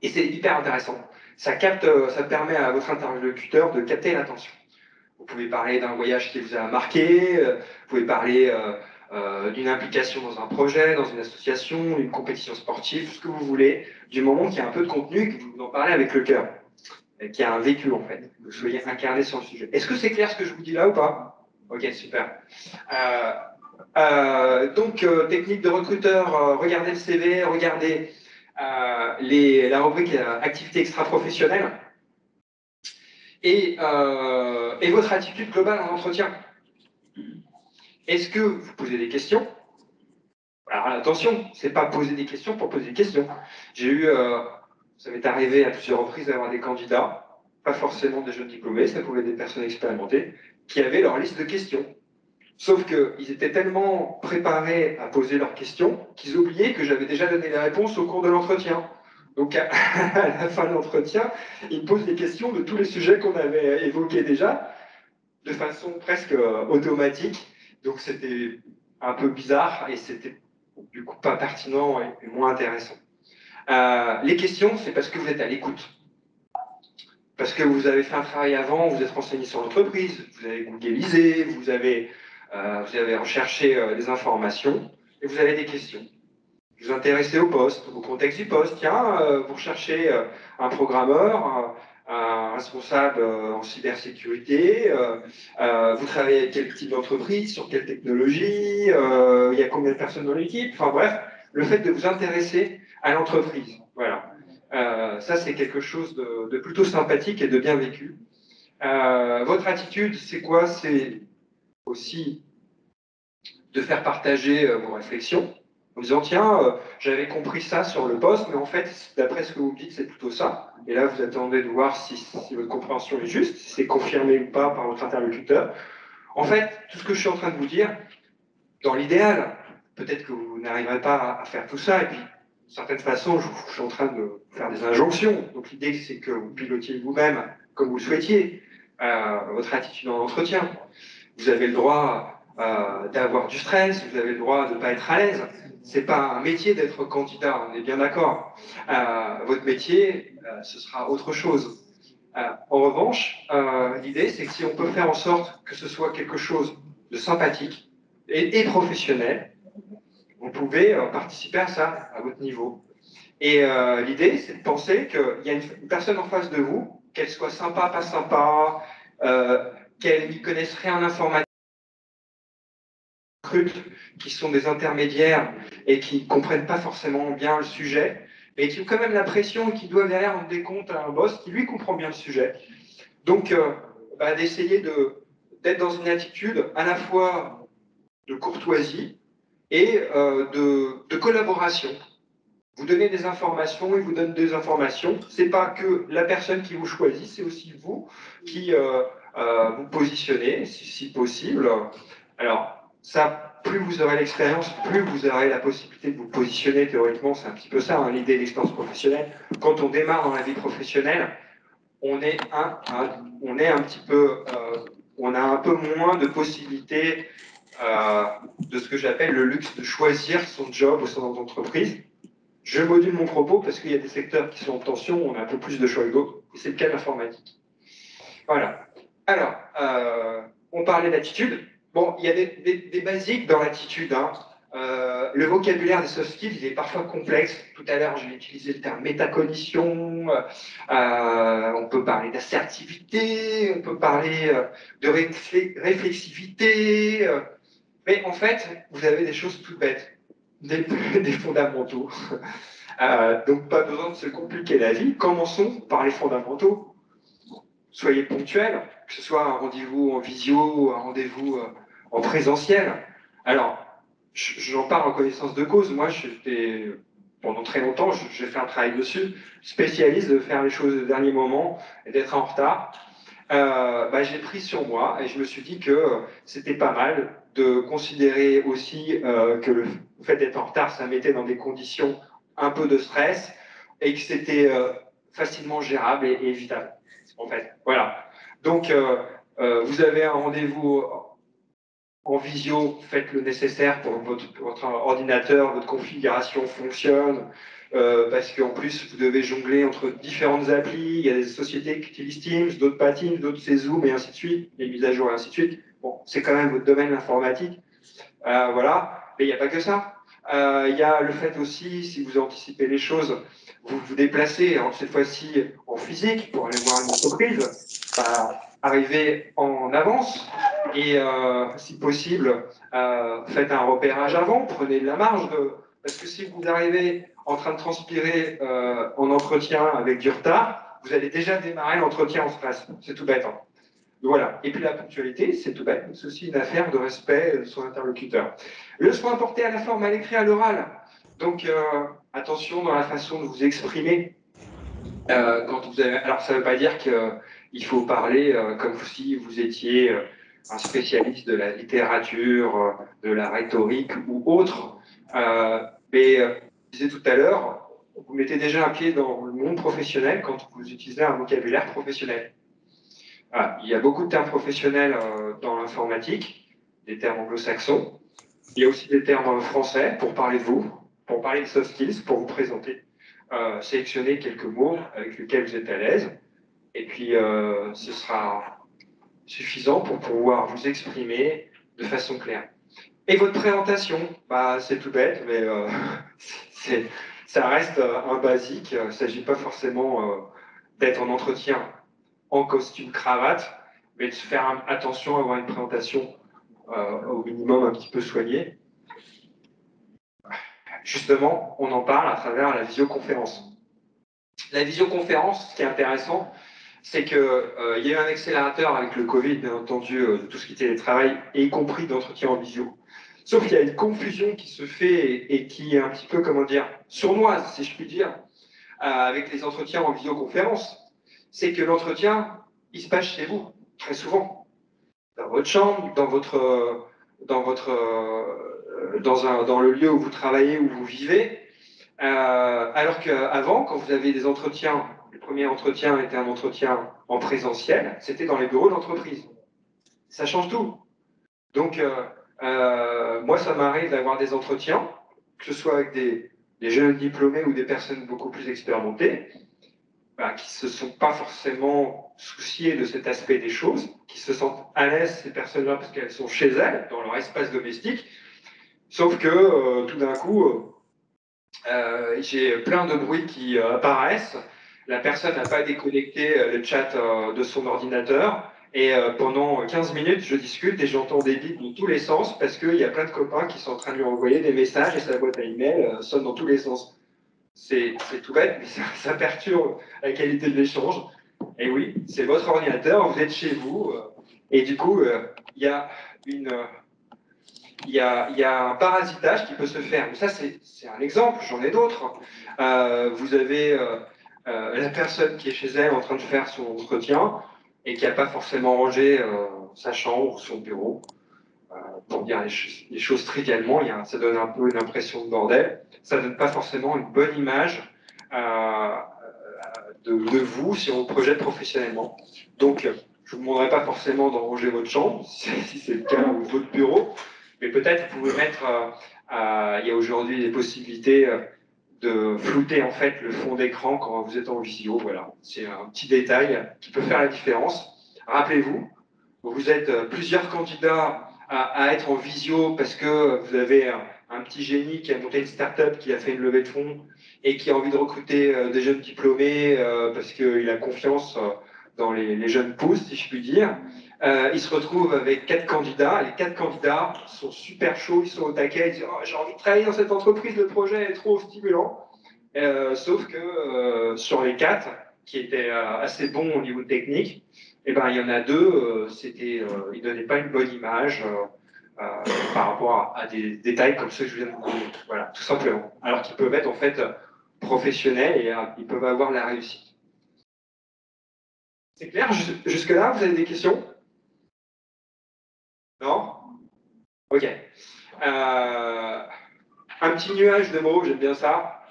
Et c'est hyper intéressant. Ça permet à votre interlocuteur de capter l'attention. Vous pouvez parler d'un voyage qui vous a marqué, vous pouvez parler d'une implication dans un projet, dans une association, une compétition sportive, ce que vous voulez, du moment qu'il y a un peu de contenu, que vous en parlez avec le cœur, qu'il y a un vécu en fait, que vous soyez incarné sur le sujet. Est-ce que c'est clair ce que je vous dis là ou pas? Ok, super. Donc, technique de recruteur, regardez le CV, regardez la rubrique activité extra-professionnelle et votre attitude globale en entretien. Est-ce que vous posez des questions? Alors attention, c'est pas poser des questions pour poser des questions. J'ai eu, ça m'est arrivé à plusieurs reprises d'avoir des candidats, pas forcément des jeunes diplômés, ça pouvait être des personnes expérimentées, qui avaient leur liste de questions. Sauf qu'ils étaient tellement préparés à poser leurs questions qu'ils oubliaient que j'avais déjà donné les réponses au cours de l'entretien. Donc à la fin de l'entretien, ils me posent des questions de tous les sujets qu'on avait évoqués déjà, de façon presque automatique. Donc c'était un peu bizarre et c'était du coup pas pertinent et moins intéressant. Les questions, c'est parce que vous êtes à l'écoute. Parce que vous avez fait un travail avant, vous êtes renseigné sur l'entreprise, vous avez googlisé, vous avez recherché des informations et vous avez des questions. Vous vous intéressez au poste, au contexte du poste. Tiens, vous recherchez un programmeur, un responsable en cybersécurité, vous travaillez avec quel type d'entreprise, sur quelle technologie, il y a combien de personnes dans l'équipe. Enfin bref, le fait de vous intéresser à l'entreprise. Voilà. Ça, c'est quelque chose de plutôt sympathique et de bien vécu. Votre attitude, c'est quoi? C'est aussi de faire partager vos réflexions en disant tiens, j'avais compris ça sur le poste, mais en fait, d'après ce que vous me dites, c'est plutôt ça. Et là, vous attendez de voir si votre compréhension est juste, si c'est confirmé ou pas par votre interlocuteur. En fait, tout ce que je suis en train de vous dire, dans l'idéal, peut-être que vous n'arriverez pas à faire tout ça, et puis d'une certaine façon, je suis en train de faire des injonctions. Donc l'idée, c'est que vous pilotiez vous-même comme vous le souhaitiez, votre attitude en entretien. Vous avez le droit d'avoir du stress, vous avez le droit de ne pas être à l'aise. C'est pas un métier d'être candidat, on est bien d'accord. Votre métier, ce sera autre chose. En revanche, l'idée, c'est que si on peut faire en sorte que ce soit quelque chose de sympathique et professionnel, vous pouvez participer à ça à votre niveau. Et l'idée, c'est de penser qu'il y a une personne en face de vous, qu'elle soit sympa, pas sympa, qu'elle n'y connaisse rien en informatique, qui sont des intermédiaires et qui ne comprennent pas forcément bien le sujet, mais qui ont quand même l'impression qu'ils doivent derrière rendre des comptes à un boss qui lui comprend bien le sujet. Donc, d'essayer d'être dans une attitude à la fois de courtoisie et de collaboration. Vous donnez des informations, il vous donne des informations. C'est pas que la personne qui vous choisit, c'est aussi vous qui vous positionnez, si possible. Alors, ça, plus vous aurez l'expérience, plus vous aurez la possibilité de vous positionner théoriquement. C'est un petit peu ça, hein, l'idée de l'expérience professionnelle. Quand on démarre dans la vie professionnelle, on a un peu moins de possibilités de ce que j'appelle le luxe de choisir son job au sein d'entreprise. Je module mon propos parce qu'il y a des secteurs qui sont en tension, on a un peu plus de choix que d'autres, et c'est le cas de l'informatique. Voilà. Alors, on parlait d'attitude. Bon, il y a des basiques dans l'attitude. Hein. Le vocabulaire des soft skills, il est parfois complexe. Tout à l'heure, j'ai utilisé le terme métacognition. On peut parler d'assertivité, on peut parler de réflexivité. Mais en fait, vous avez des choses toutes bêtes. Des fondamentaux. Donc pas besoin de se compliquer la vie. Commençons par les fondamentaux. Soyez ponctuels, que ce soit un rendez-vous en visio, un rendez-vous en présentiel. Alors, j'en parle en connaissance de cause. Moi, pendant très longtemps, j'ai fait un travail dessus, spécialiste de faire les choses au dernier moment et d'être en retard. J'ai pris sur moi et je me suis dit que c'était pas mal de considérer aussi que le fait d'être en retard, ça mettait dans des conditions un peu de stress et que c'était facilement gérable et évitable. En fait, voilà. Donc, vous avez un rendez-vous en visio, faites le nécessaire pour que votre ordinateur, votre configuration fonctionne, parce qu'en plus, vous devez jongler entre différentes applis. Il y a des sociétés qui utilisent Teams, d'autres pas Teams, d'autres c'est Zoom, et ainsi de suite, les mises à jour, et ainsi de suite. Bon, c'est quand même votre domaine, l'informatique. Voilà. Mais il n'y a pas que ça. Il y a le fait aussi, si vous anticipez les choses, vous vous déplacez, hein, cette fois-ci en physique, pour aller voir une entreprise, arrivez en avance et si possible, faites un repérage avant, prenez de la marge, parce que si vous arrivez en train de transpirer en entretien avec du retard, vous allez déjà démarrer l'entretien en stress. C'est tout bête. Hein. Voilà. Et puis la ponctualité, c'est tout bête, c'est aussi une affaire de respect de son interlocuteur. Le soin porté à la forme, à l'écrit, à l'oral. Donc attention dans la façon de vous exprimer. Quand vous avez... Alors ça ne veut pas dire qu'il faut parler comme si vous étiez un spécialiste de la littérature, de la rhétorique ou autre. Mais je disais tout à l'heure, vous mettez déjà un pied dans le monde professionnel quand vous utilisez un vocabulaire professionnel. Voilà. Il y a beaucoup de termes professionnels dans l'informatique, des termes anglo-saxons. Il y a aussi des termes français pour parler de vous, pour parler de soft skills, pour vous présenter. Sélectionnez quelques mots avec lesquels vous êtes à l'aise, et puis ce sera suffisant pour pouvoir vous exprimer de façon claire. Et votre présentation, c'est tout bête, mais ça reste un basique. Il ne s'agit pas forcément d'être en entretien en costume cravate, mais de se faire attention à avoir une présentation au minimum un petit peu soignée. Justement, on en parle à travers la visioconférence. La visioconférence, ce qui est intéressant, c'est qu'il y a eu un accélérateur avec le Covid, bien entendu, de tout ce qui était télétravail, y compris d'entretien en visio. Sauf qu'il y a une confusion qui se fait et qui est un petit peu, comment dire, sournoise, si je puis dire, avec les entretiens en visioconférence. C'est que l'entretien, il se passe chez vous, très souvent, dans votre chambre, dans le lieu où vous travaillez, où vous vivez. Alors qu'avant, quand vous avez des entretiens, le premier entretien était un entretien en présentiel, c'était dans les bureaux d'entreprise. Ça change tout. Donc, moi, ça m'arrive d'avoir des entretiens, que ce soit avec des jeunes diplômés ou des personnes beaucoup plus expérimentées. qui se sont pas forcément souciées de cet aspect des choses, qui se sentent à l'aise, ces personnes-là, parce qu'elles sont chez elles, dans leur espace domestique, sauf que tout d'un coup, j'ai plein de bruits qui apparaissent, la personne n'a pas déconnecté le chat de son ordinateur, et pendant 15 minutes, je discute et j'entends des bips dans tous les sens, parce qu'il y a plein de copains qui sont en train de lui envoyer des messages, et sa boîte à email sonne dans tous les sens. C'est tout bête, mais ça perturbe la qualité de l'échange. Et oui, c'est votre ordinateur, vous êtes chez vous, et du coup, il y a un parasitage qui peut se faire. Mais ça, c'est un exemple, j'en ai d'autres. Vous avez la personne qui est chez elle en train de faire son entretien et qui n'a pas forcément rangé sa chambre ou son bureau. Pour dire les choses trivialement, ça donne un peu une impression de bordel. Ça ne donne pas forcément une bonne image de vous si on vous projette professionnellement. Donc, je ne vous demanderai pas forcément de ranger votre chambre, si c'est le cas, ou votre bureau, mais peut-être vous pouvez mettre, il y a aujourd'hui des possibilités de flouter en fait le fond d'écran quand vous êtes en visio. Voilà, c'est un petit détail qui peut faire la différence. Rappelez-vous, vous êtes plusieurs candidats à être en visio parce que vous avez un petit génie qui a monté une start-up, qui a fait une levée de fonds et qui a envie de recruter des jeunes diplômés parce qu'il a confiance dans les jeunes pousses, si je puis dire. Il se retrouve avec 4 candidats. Les 4 candidats sont super chauds, ils sont au taquet, ils disent oh, j'ai envie de travailler dans cette entreprise, le projet est trop stimulant. Sauf que sur les 4, qui étaient assez bons au niveau technique, eh ben, il y en a 2, ils ne donnaient pas une bonne image par rapport à des détails comme ceux que je viens de vous donner. Voilà, tout simplement. Alors qu'ils peuvent être en fait professionnels et ils peuvent avoir la réussite. C'est clair jusque-là, vous avez des questions? Non? Ok. Un petit nuage de mots, j'aime bien ça,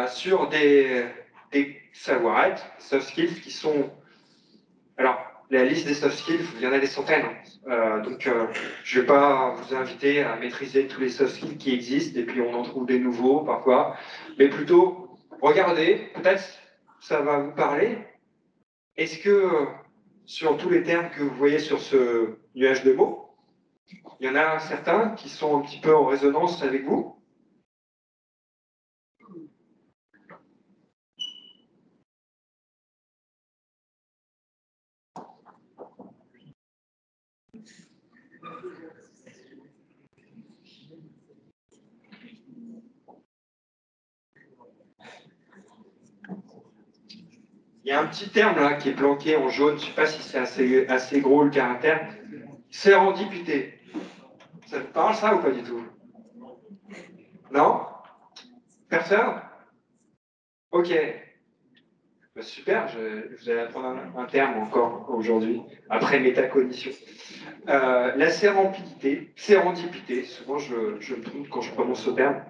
sur des savoir-être, soft skills qui sont... Alors, la liste des soft skills, il y en a des centaines. Donc, je ne vais pas vous inviter à maîtriser tous les soft skills qui existent, et puis on en trouve des nouveaux parfois, mais plutôt, regardez, peut-être ça va vous parler. Est-ce que, sur tous les termes que vous voyez sur ce nuage de mots, il y en a certains qui sont un petit peu en résonance avec vous? Il y a un petit terme là qui est planqué en jaune, je ne sais pas si c'est assez gros le caractère. Sérendipité. Ça te parle ça ou pas du tout? Non? Personne? Ok. Bah, super, vous allez apprendre un terme encore aujourd'hui, après métacognition. La sérendipité, souvent je me trompe quand je prononce ce terme,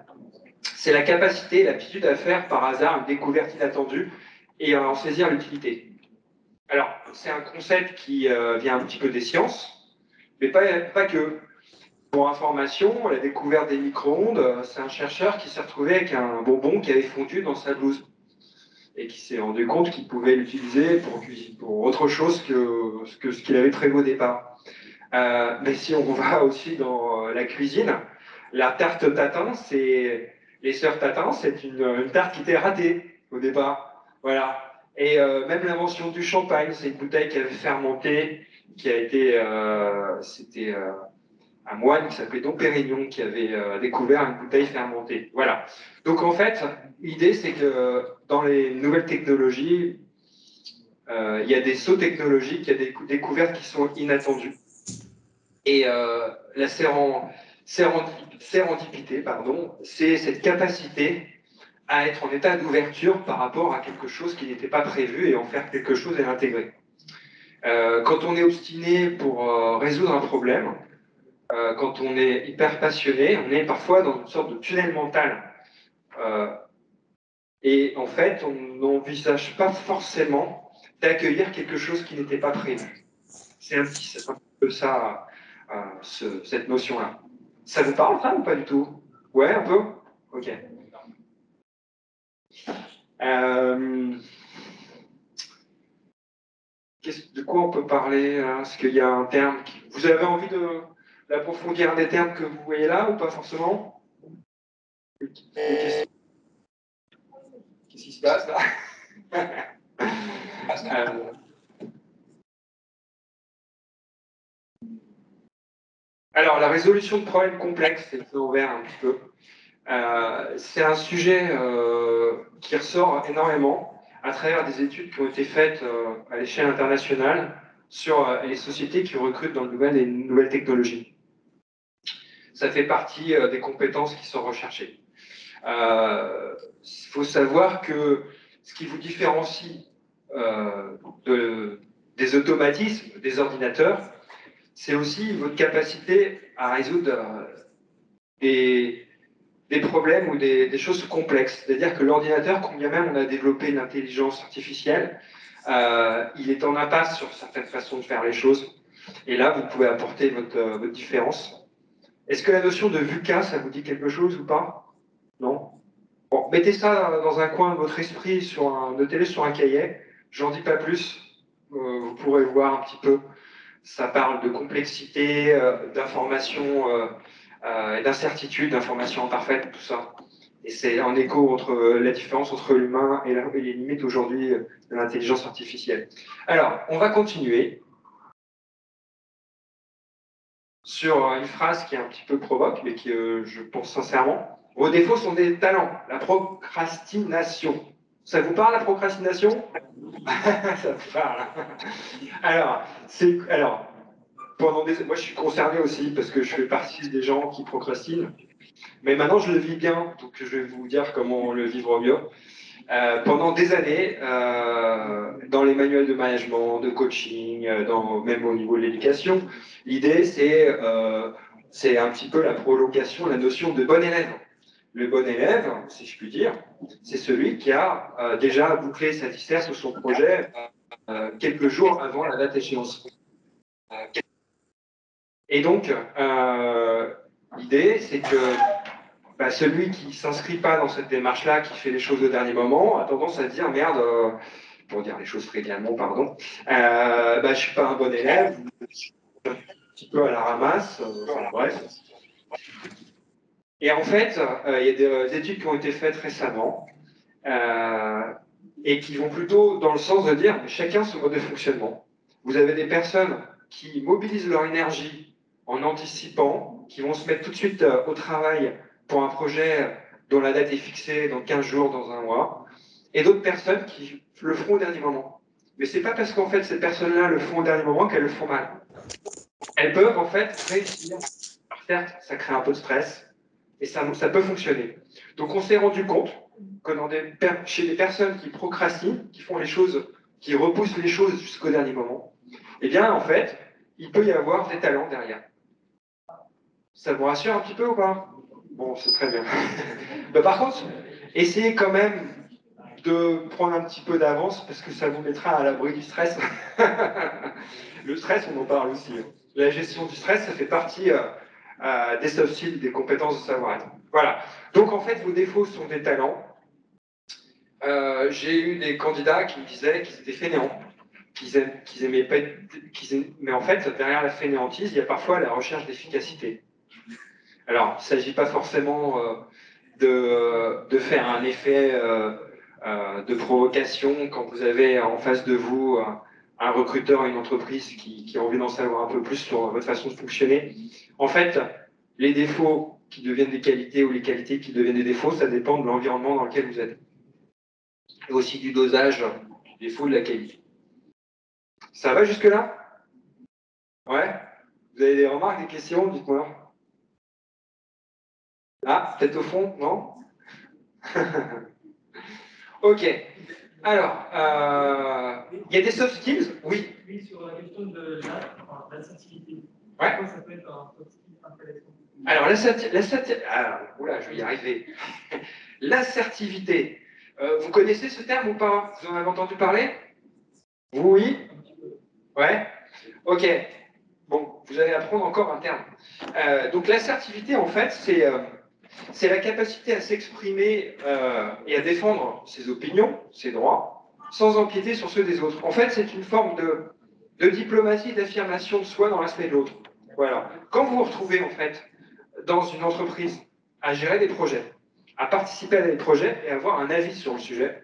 c'est la capacité, l'aptitude à faire par hasard une découverte inattendue et à en saisir l'utilité. Alors, c'est un concept qui vient un petit peu des sciences, mais pas que. Pour information, la découverte des micro-ondes, c'est un chercheur qui s'est retrouvé avec un bonbon qui avait fondu dans sa blouse et qui s'est rendu compte qu'il pouvait l'utiliser pour autre chose que ce qu'il avait prévu au départ. Mais si on va aussi dans la cuisine, la tarte tatin, les sœurs tatin, c'est une tarte qui était ratée au départ. Voilà. Et même l'invention du champagne, c'est une bouteille qui avait fermenté, qui a été, c'était un moine qui s'appelait Dom Pérignon qui avait découvert une bouteille fermentée. Voilà. Donc en fait, l'idée c'est que dans les nouvelles technologies, il y a des sauts technologiques, il y a des découvertes qui sont inattendues. Et la sérendipité, pardon, c'est cette capacité à être en état d'ouverture par rapport à quelque chose qui n'était pas prévu et en faire quelque chose et l'intégrer. Quand on est obstiné pour résoudre un problème, quand on est hyper passionné, on est parfois dans une sorte de tunnel mental. Et en fait, on n'envisage pas forcément d'accueillir quelque chose qui n'était pas prévu. C'est un peu ça, cette notion-là. Ça vous parle, ça, ou pas du tout? Ouais, un peu? Ok. De quoi on peut parler là? Est-ce qu'il y a un terme vous avez envie d'approfondir un des termes que vous voyez là ou pas forcément? Des questions? Qu'est-ce qui se passe là? Alors, la résolution de problèmes complexes, c'est ouvert un petit peu. C'est un sujet qui ressort énormément à travers des études qui ont été faites à l'échelle internationale sur les sociétés qui recrutent dans les nouvelles technologies. Ça fait partie des compétences qui sont recherchées. Il faut savoir que ce qui vous différencie des automatismes, des ordinateurs, c'est aussi votre capacité à résoudre des problèmes ou des choses complexes. C'est-à-dire que l'ordinateur, quand bien même on a développé une intelligence artificielle, il est en impasse sur certaines façons de faire les choses. Et là, vous pouvez apporter votre différence. Est-ce que la notion de VUCA, ça vous dit quelque chose ou pas? Non? Bon, mettez ça dans un coin de votre esprit, notez-le sur un cahier. J'en dis pas plus. Vous pourrez voir un petit peu. Ça parle de complexité, d'information et d'incertitude, d'information imparfaite, tout ça. Et c'est en écho entre la différence entre l'humain et les limites aujourd'hui de l'intelligence artificielle. Alors, on va continuer sur une phrase qui est un petit peu provoque, mais qui, je pense sincèrement, vos défauts sont des talents. La procrastination. Ça vous parle, la procrastination? Ça vous parle. Alors, moi, je suis concerné aussi parce que je fais partie des gens qui procrastinent. Mais maintenant, je le vis bien, donc je vais vous dire comment le vivre mieux. Pendant des années, dans les manuels de management, de coaching, même au niveau de l'éducation, l'idée, c'est un petit peu la prolongation, la notion de bon élève. Le bon élève, si je puis dire, c'est celui qui a déjà bouclé sa disserte ou son projet quelques jours avant la date échéance. Et donc, l'idée, c'est que celui qui ne s'inscrit pas dans cette démarche-là, qui fait les choses au dernier moment, a tendance à dire merde, pour dire les choses fréquemment, pardon, je ne suis pas un bon élève, je suis un petit peu à la ramasse, bref. Et en fait, il y a des études qui ont été faites récemment et qui vont plutôt dans le sens de dire chacun son mode de fonctionnement. Vous avez des personnes qui mobilisent leur énergie en anticipant, qui vont se mettre tout de suite au travail pour un projet dont la date est fixée dans 15 jours, dans un mois, et d'autres personnes qui le feront au dernier moment. Mais c'est pas parce qu'en fait ces personnes-là le font au dernier moment qu'elles le font mal. Elles peuvent en fait réussir. Alors certes, ça crée un peu de stress, et ça peut fonctionner. Donc on s'est rendu compte que chez des personnes qui procrastinent, qui font les choses, qui repoussent les choses jusqu'au dernier moment, eh bien en fait, il peut y avoir des talents derrière. Ça vous rassure un petit peu ou pas? Bon, c'est très bien. Par contre, essayez quand même de prendre un petit peu d'avance parce que ça vous mettra à l'abri du stress. Le stress, on en parle aussi. La gestion du stress, ça fait partie des soft skills, des compétences de savoir-être. Voilà. Donc en fait, vos défauts sont des talents. J'ai eu des candidats qui me disaient qu'ils étaient fainéants, qu'ils aimaient pas être, mais en fait, derrière la fainéantise, il y a parfois la recherche d'efficacité. Alors, il ne s'agit pas forcément de faire un effet de provocation quand vous avez en face de vous un recruteur, une entreprise qui a envie d'en savoir un peu plus sur votre façon de fonctionner. En fait, les défauts qui deviennent des qualités ou les qualités qui deviennent des défauts, ça dépend de l'environnement dans lequel vous êtes. Et aussi du dosage du défaut de la qualité. Ça va jusque-là? Ouais? Vous avez des remarques, des questions? Dites-moi. Ah, peut-être au fond? Non? Ok. Alors, il y a des soft skills? Oui. Oui, sur la question de l'assertivité. Ouais. Ça peut être un soft skill intéressant. Alors, oula, je vais y arriver. L'assertivité. Vous connaissez ce terme ou pas? Vous en avez entendu parler? Oui? Ouais? Ok. Bon, vous allez apprendre encore un terme. Donc, l'assertivité, en fait, c'est la capacité à s'exprimer et à défendre ses opinions, ses droits, sans empiéter sur ceux des autres. En fait, c'est une forme de diplomatie, d'affirmation de soi dans l'aspect de l'autre. Voilà. Quand vous vous retrouvez, en fait, dans une entreprise, à gérer des projets, à participer à des projets et avoir un avis sur le sujet,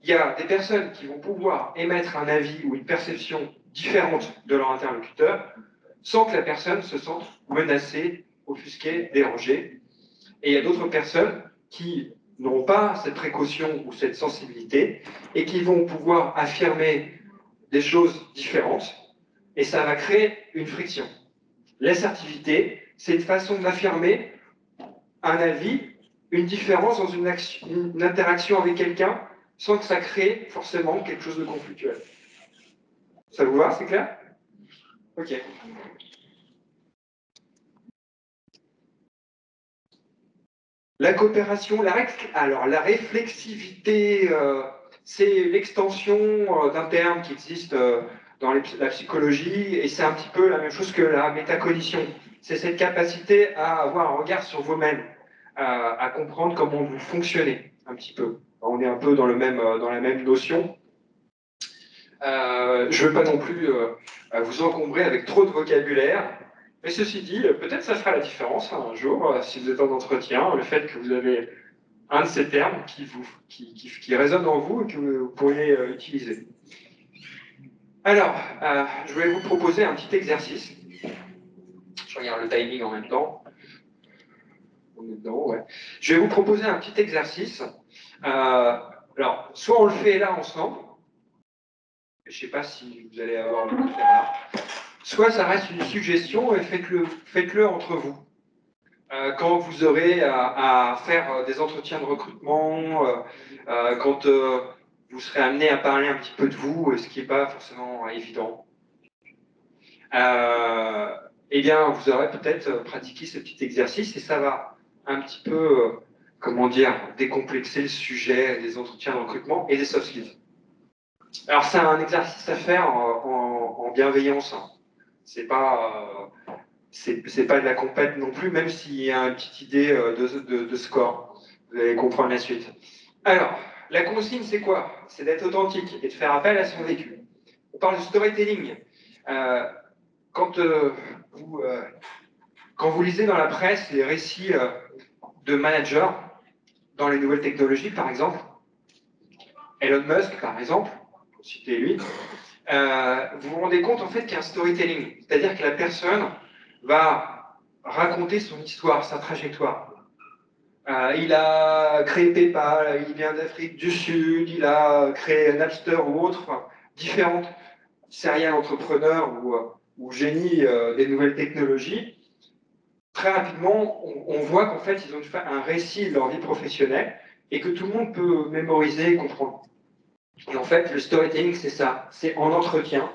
il y a des personnes qui vont pouvoir émettre un avis ou une perception différente de leur interlocuteur sans que la personne se sente menacée, offusquée, dérangée. Et il y a d'autres personnes qui n'auront pas cette précaution ou cette sensibilité et qui vont pouvoir affirmer des choses différentes et ça va créer une friction. L'assertivité, c'est une façon d'affirmer un avis, une différence dans une interaction avec quelqu'un sans que ça crée forcément quelque chose de conflictuel. Ça vous va, c'est clair? Ok. La coopération, alors la réflexivité, c'est l'extension d'un terme qui existe dans la psychologie et c'est un petit peu la même chose que la métacognition. C'est cette capacité à avoir un regard sur vous-même, à comprendre comment vous fonctionnez un petit peu. On est un peu dans la même notion. Je ne veux pas non plus vous encombrer avec trop de vocabulaire, mais ceci dit, peut-être ça fera la différence un jour, si vous êtes en entretien, le fait que vous avez un de ces termes qui résonne en vous et que vous pourriez utiliser. Alors, je vais vous proposer un petit exercice. Je regarde le timing en même temps. On est dedans, ouais. Je vais vous proposer un petit exercice. Alors, soit on le fait là ensemble, je ne sais pas si vous allez avoir envie de le faire là, soit ça reste une suggestion et faites-le entre vous. Quand vous aurez à faire des entretiens de recrutement, quand vous serez amené à parler un petit peu de vous, ce qui n'est pas forcément évident, eh bien, vous aurez peut-être pratiqué ce petit exercice et ça va un petit peu, comment dire, décomplexer le sujet des entretiens de recrutement et des soft skills. Alors, c'est un exercice à faire en bienveillance. Hein. C'est pas de la compète non plus, même s'il y a une petite idée de score. Vous allez comprendre la suite. Alors, la consigne, c'est quoi? C'est d'être authentique et de faire appel à son vécu. On parle de storytelling. Quand vous lisez dans la presse les récits de managers dans les nouvelles technologies, par exemple, Elon Musk, par exemple, pour citer lui, vous vous rendez compte en fait qu'il y a un storytelling. C'est-à-dire que la personne va raconter son histoire, sa trajectoire. Il a créé PayPal, il vient d'Afrique du Sud, il a créé Napster ou autre, enfin, différentes serial entrepreneurs ou génies des nouvelles technologies. Très rapidement, on voit qu'en fait, ils ont fait un récit de leur vie professionnelle et que tout le monde peut mémoriser et comprendre. Et en fait, le storytelling, c'est ça. C'est en entretien,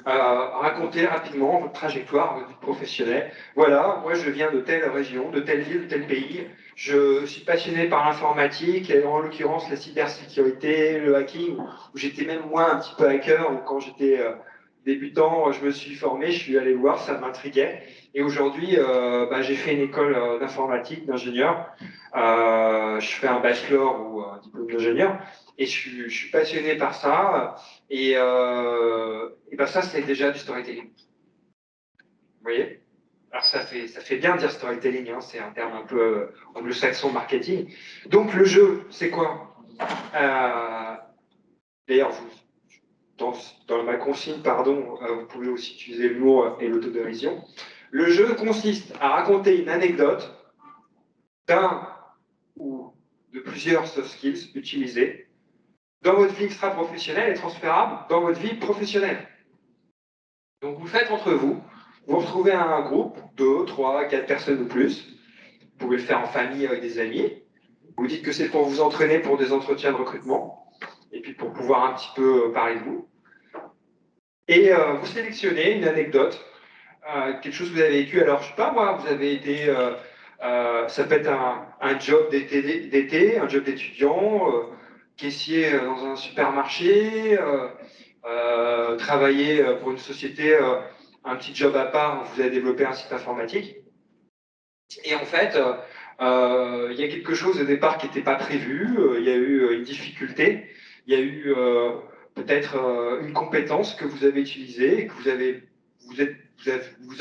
raconter rapidement votre trajectoire, votre vie professionnelle. Voilà, moi je viens de telle région, de telle ville, de tel pays. Je suis passionné par l'informatique, et en l'occurrence la cybersécurité, le hacking, où j'étais même moi un petit peu hacker, où quand j'étais débutant, je me suis formé, je suis allé voir, ça m'intriguait. Et aujourd'hui, j'ai fait une école d'informatique, d'ingénieur. Je fais un bachelor ou un diplôme d'ingénieur. Et je suis passionné par ça. Et ça, c'est déjà du storytelling. Vous voyez? Alors ça fait bien dire storytelling, hein, c'est un terme un peu anglo-saxon marketing. Donc le jeu, c'est quoi? D'ailleurs, dans ma consigne, pardon, vous pouvez aussi utiliser l'humour et l'autodérision. Le jeu consiste à raconter une anecdote d'un ou de plusieurs soft skills utilisés dans votre vie extra-professionnelle et transférable dans votre vie professionnelle. Donc vous faites entre vous, vous retrouvez un groupe, 2, 3, 4 personnes ou plus, vous pouvez le faire en famille avec des amis, vous dites que c'est pour vous entraîner pour des entretiens de recrutement, et puis pour pouvoir un petit peu parler de vous. Et vous sélectionnez une anecdote, quelque chose que vous avez vécu, alors je sais pas moi, vous avez été, ça peut être un job d'été, un job d'étudiant, caissier dans un supermarché, travailler pour une société, un petit job à part, vous avez développé un site informatique. Et en fait, il y a quelque chose au départ qui n'était pas prévu, il y a eu une difficulté, Il y a eu peut-être une compétence que vous avez utilisée et que vous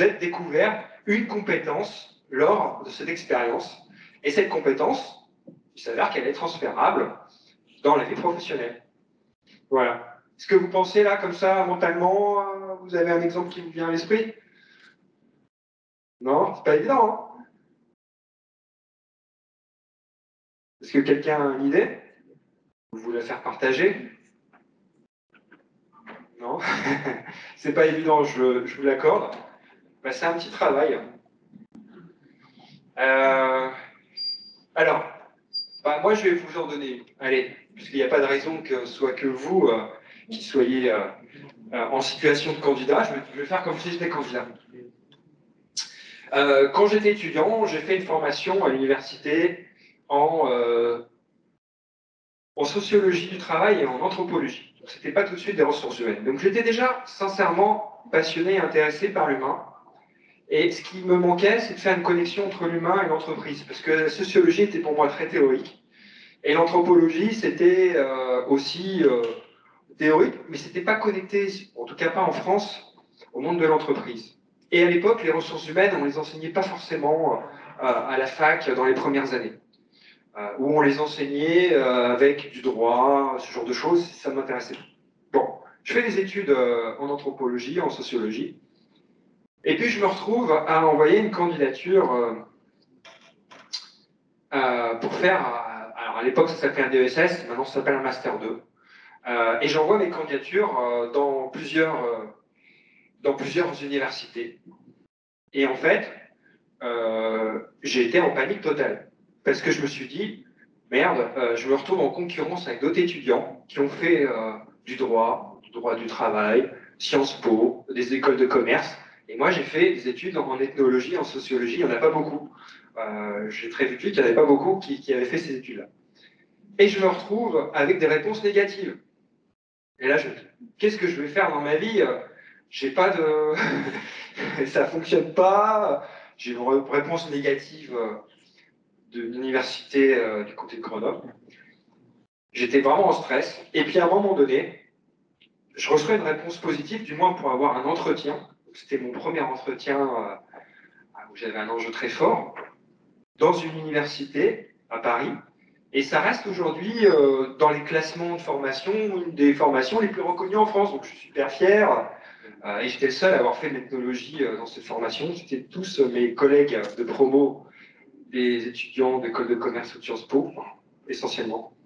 êtes découvert une compétence lors de cette expérience. Et cette compétence, il s'avère qu'elle est transférable dans la vie professionnelle. Voilà. Est-ce que vous pensez là, comme ça, mentalement, vous avez un exemple qui vous vient à l'esprit? Non, c'est pas évident, hein? Est-ce que quelqu'un a une idée? Vous voulez la faire partager? Non? C'est pas évident, je vous l'accorde. Bah, c'est un petit travail. Alors, bah, moi, je vais vous en donner une. Allez, puisqu'il n'y a pas de raison que ce soit que vous qui soyez en situation de candidat, je vais faire comme si j'étais candidat. Quand j'étais étudiant, j'ai fait une formation à l'université en sociologie du travail et en anthropologie. Donc, c'était pas tout de suite des ressources humaines. Donc, j'étais déjà sincèrement passionné et intéressé par l'humain. Et ce qui me manquait, c'est de faire une connexion entre l'humain et l'entreprise. Parce que la sociologie était pour moi très théorique. Et l'anthropologie, c'était aussi théorique, mais c'était pas connecté, en tout cas pas en France, au monde de l'entreprise. Et à l'époque, les ressources humaines, on les enseignait pas forcément à la fac dans les premières années. Où on les enseignait avec du droit, ce genre de choses, ça m'intéressait. Bon, je fais des études en anthropologie, en sociologie, et puis je me retrouve à envoyer une candidature pour faire, alors à l'époque ça s'appelait un DESS, maintenant ça s'appelle un Master 2, et j'envoie mes candidatures dans plusieurs universités. Et en fait, j'ai été en panique totale, parce que je me suis dit, merde, je me retrouve en concurrence avec d'autres étudiants qui ont fait du droit du travail, Sciences Po, des écoles de commerce. Et moi, j'ai fait des études en ethnologie, en sociologie, il n'y en a pas beaucoup. J'ai très vite vu qu'il n'y en avait pas beaucoup qui avaient fait ces études-là. Et je me retrouve avec des réponses négatives. Et là, je me dis, qu'est-ce que je vais faire dans ma vie? J'ai pas de... Ça fonctionne pas. J'ai une réponse négative de l'université du côté de Grenoble. J'étais vraiment en stress. Et puis à un moment donné, je reçois une réponse positive, du moins pour avoir un entretien. C'était mon premier entretien où j'avais un enjeu très fort, dans une université à Paris. Et ça reste aujourd'hui dans les classements de formation, une des formations les plus reconnues en France. Donc je suis super fier. Et j'étais le seul à avoir fait de l'ethnologie dans cette formation. C'était tous mes collègues de promo, des étudiants d'école de commerce ou de Sciences Po, essentiellement.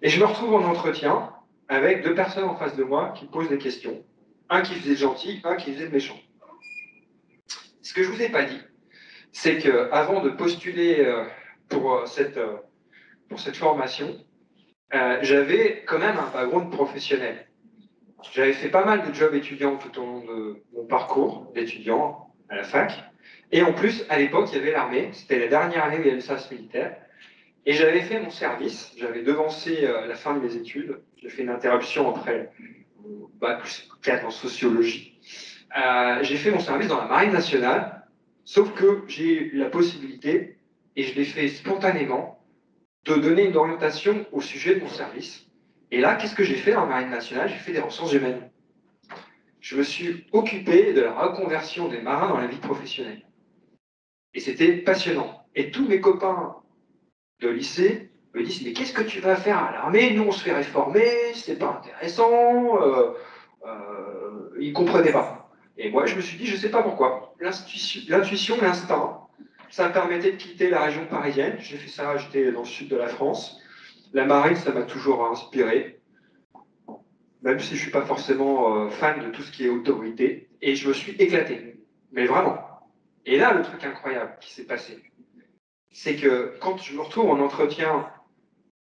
Et je me retrouve en entretien avec deux personnes en face de moi qui posent des questions. Un qui faisait le gentil, un qui faisait le méchant. Ce que je ne vous ai pas dit, c'est qu'avant de postuler pour cette formation, j'avais quand même un background professionnel. J'avais fait pas mal de jobs étudiants tout au long de mon parcours d'étudiant à la fac. Et en plus, à l'époque, il y avait l'armée. C'était la dernière année où il y avait le service militaire. Et j'avais fait mon service. J'avais devancé la fin de mes études. J'ai fait une interruption après mon bac plus 4 en sociologie. J'ai fait mon service dans la Marine nationale. Sauf que j'ai eu la possibilité, et je l'ai fait spontanément, de donner une orientation au sujet de mon service. Et là, qu'est-ce que j'ai fait dans la Marine nationale? J'ai fait des ressources humaines. Je me suis occupé de la reconversion des marins dans la vie professionnelle. Et c'était passionnant. Et tous mes copains de lycée me disent, mais qu'est-ce que tu vas faire à l'armée? Nous, on se fait réformer, c'est pas intéressant. Ils ne comprenaient pas. Et moi, je me suis dit, je ne sais pas pourquoi. L'intuition, l'instinct, ça me permettait de quitter la région parisienne. J'ai fait ça, j'étais dans le sud de la France. La marine, ça m'a toujours inspiré, même si je ne suis pas forcément fan de tout ce qui est autorité. Et je me suis éclaté. Mais vraiment. Et là, le truc incroyable qui s'est passé, c'est que quand je me retrouve en entretien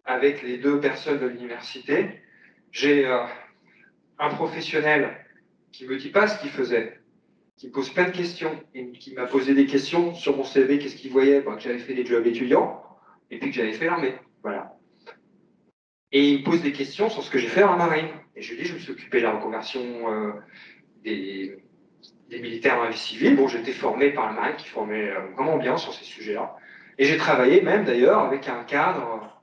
avec les deux personnes de l'université, j'ai un professionnel qui ne me dit pas ce qu'il faisait, qui me pose plein de questions, et qui m'a posé des questions sur mon CV, qu'est-ce qu'il voyait, que j'avais fait des jobs étudiants, et puis que j'avais fait l'armée. Voilà. Et il me pose des questions sur ce que j'ai fait en marine. Et je lui dis, je me suis occupé de la reconversion des militaires dans la vie civile. Bon, j'étais formé par la marine qui formait vraiment bien sur ces sujets-là. Et j'ai travaillé même d'ailleurs avec un cadre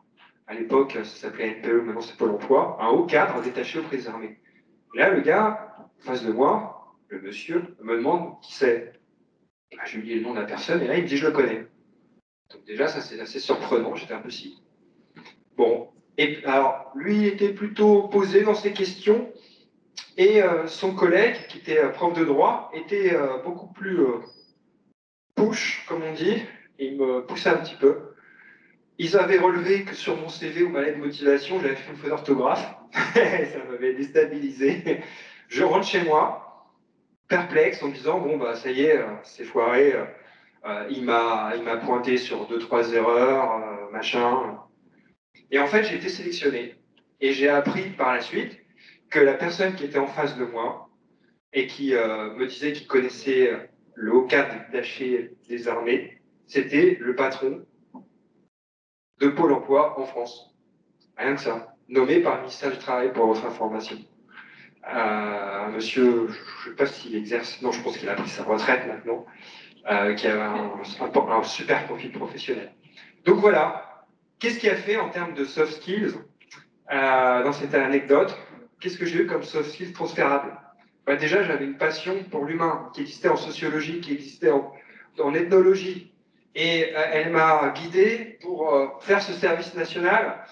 à l'époque ça s'appelait NPE, maintenant c'est Pôle emploi, un haut cadre détaché auprès des armées. Et là, le gars, en face de moi, le monsieur, me demande qui c'est. Bah, je lui dis le nom de la personne, et là il me dit je le connais. Donc déjà, ça c'est assez surprenant, j'étais un peu si. Bon, et alors, lui il était plutôt posé dans ses questions, et son collègue, qui était prof de droit, était beaucoup plus push, comme on dit, et il me poussait un petit peu. Ils avaient relevé que sur mon CV ou ma lettre de motivation, j'avais fait une faute d'orthographe. Ça m'avait déstabilisé. Je rentre chez moi, perplexe, en me disant, bon, bah, ça y est, c'est foiré. Il m'a pointé sur deux, trois erreurs, machin. Et en fait, j'ai été sélectionné. Et j'ai appris par la suite que la personne qui était en face de moi et qui me disait qu'il connaissait le haut cadre détaché des armées, c'était le patron de Pôle emploi en France. Rien que ça. Nommé par le ministère du Travail pour votre information. Un monsieur, je ne sais pas s'il exerce, non, je pense qu'il a pris sa retraite maintenant, qui a un super profil professionnel. Donc voilà, qu'est-ce qui a fait en termes de soft skills dans cette anecdote? Qu'est-ce que j'ai eu comme soft skills transférables? Bah déjà, j'avais une passion pour l'humain qui existait en sociologie, qui existait en ethnologie. Et elle m'a guidé pour faire ce service national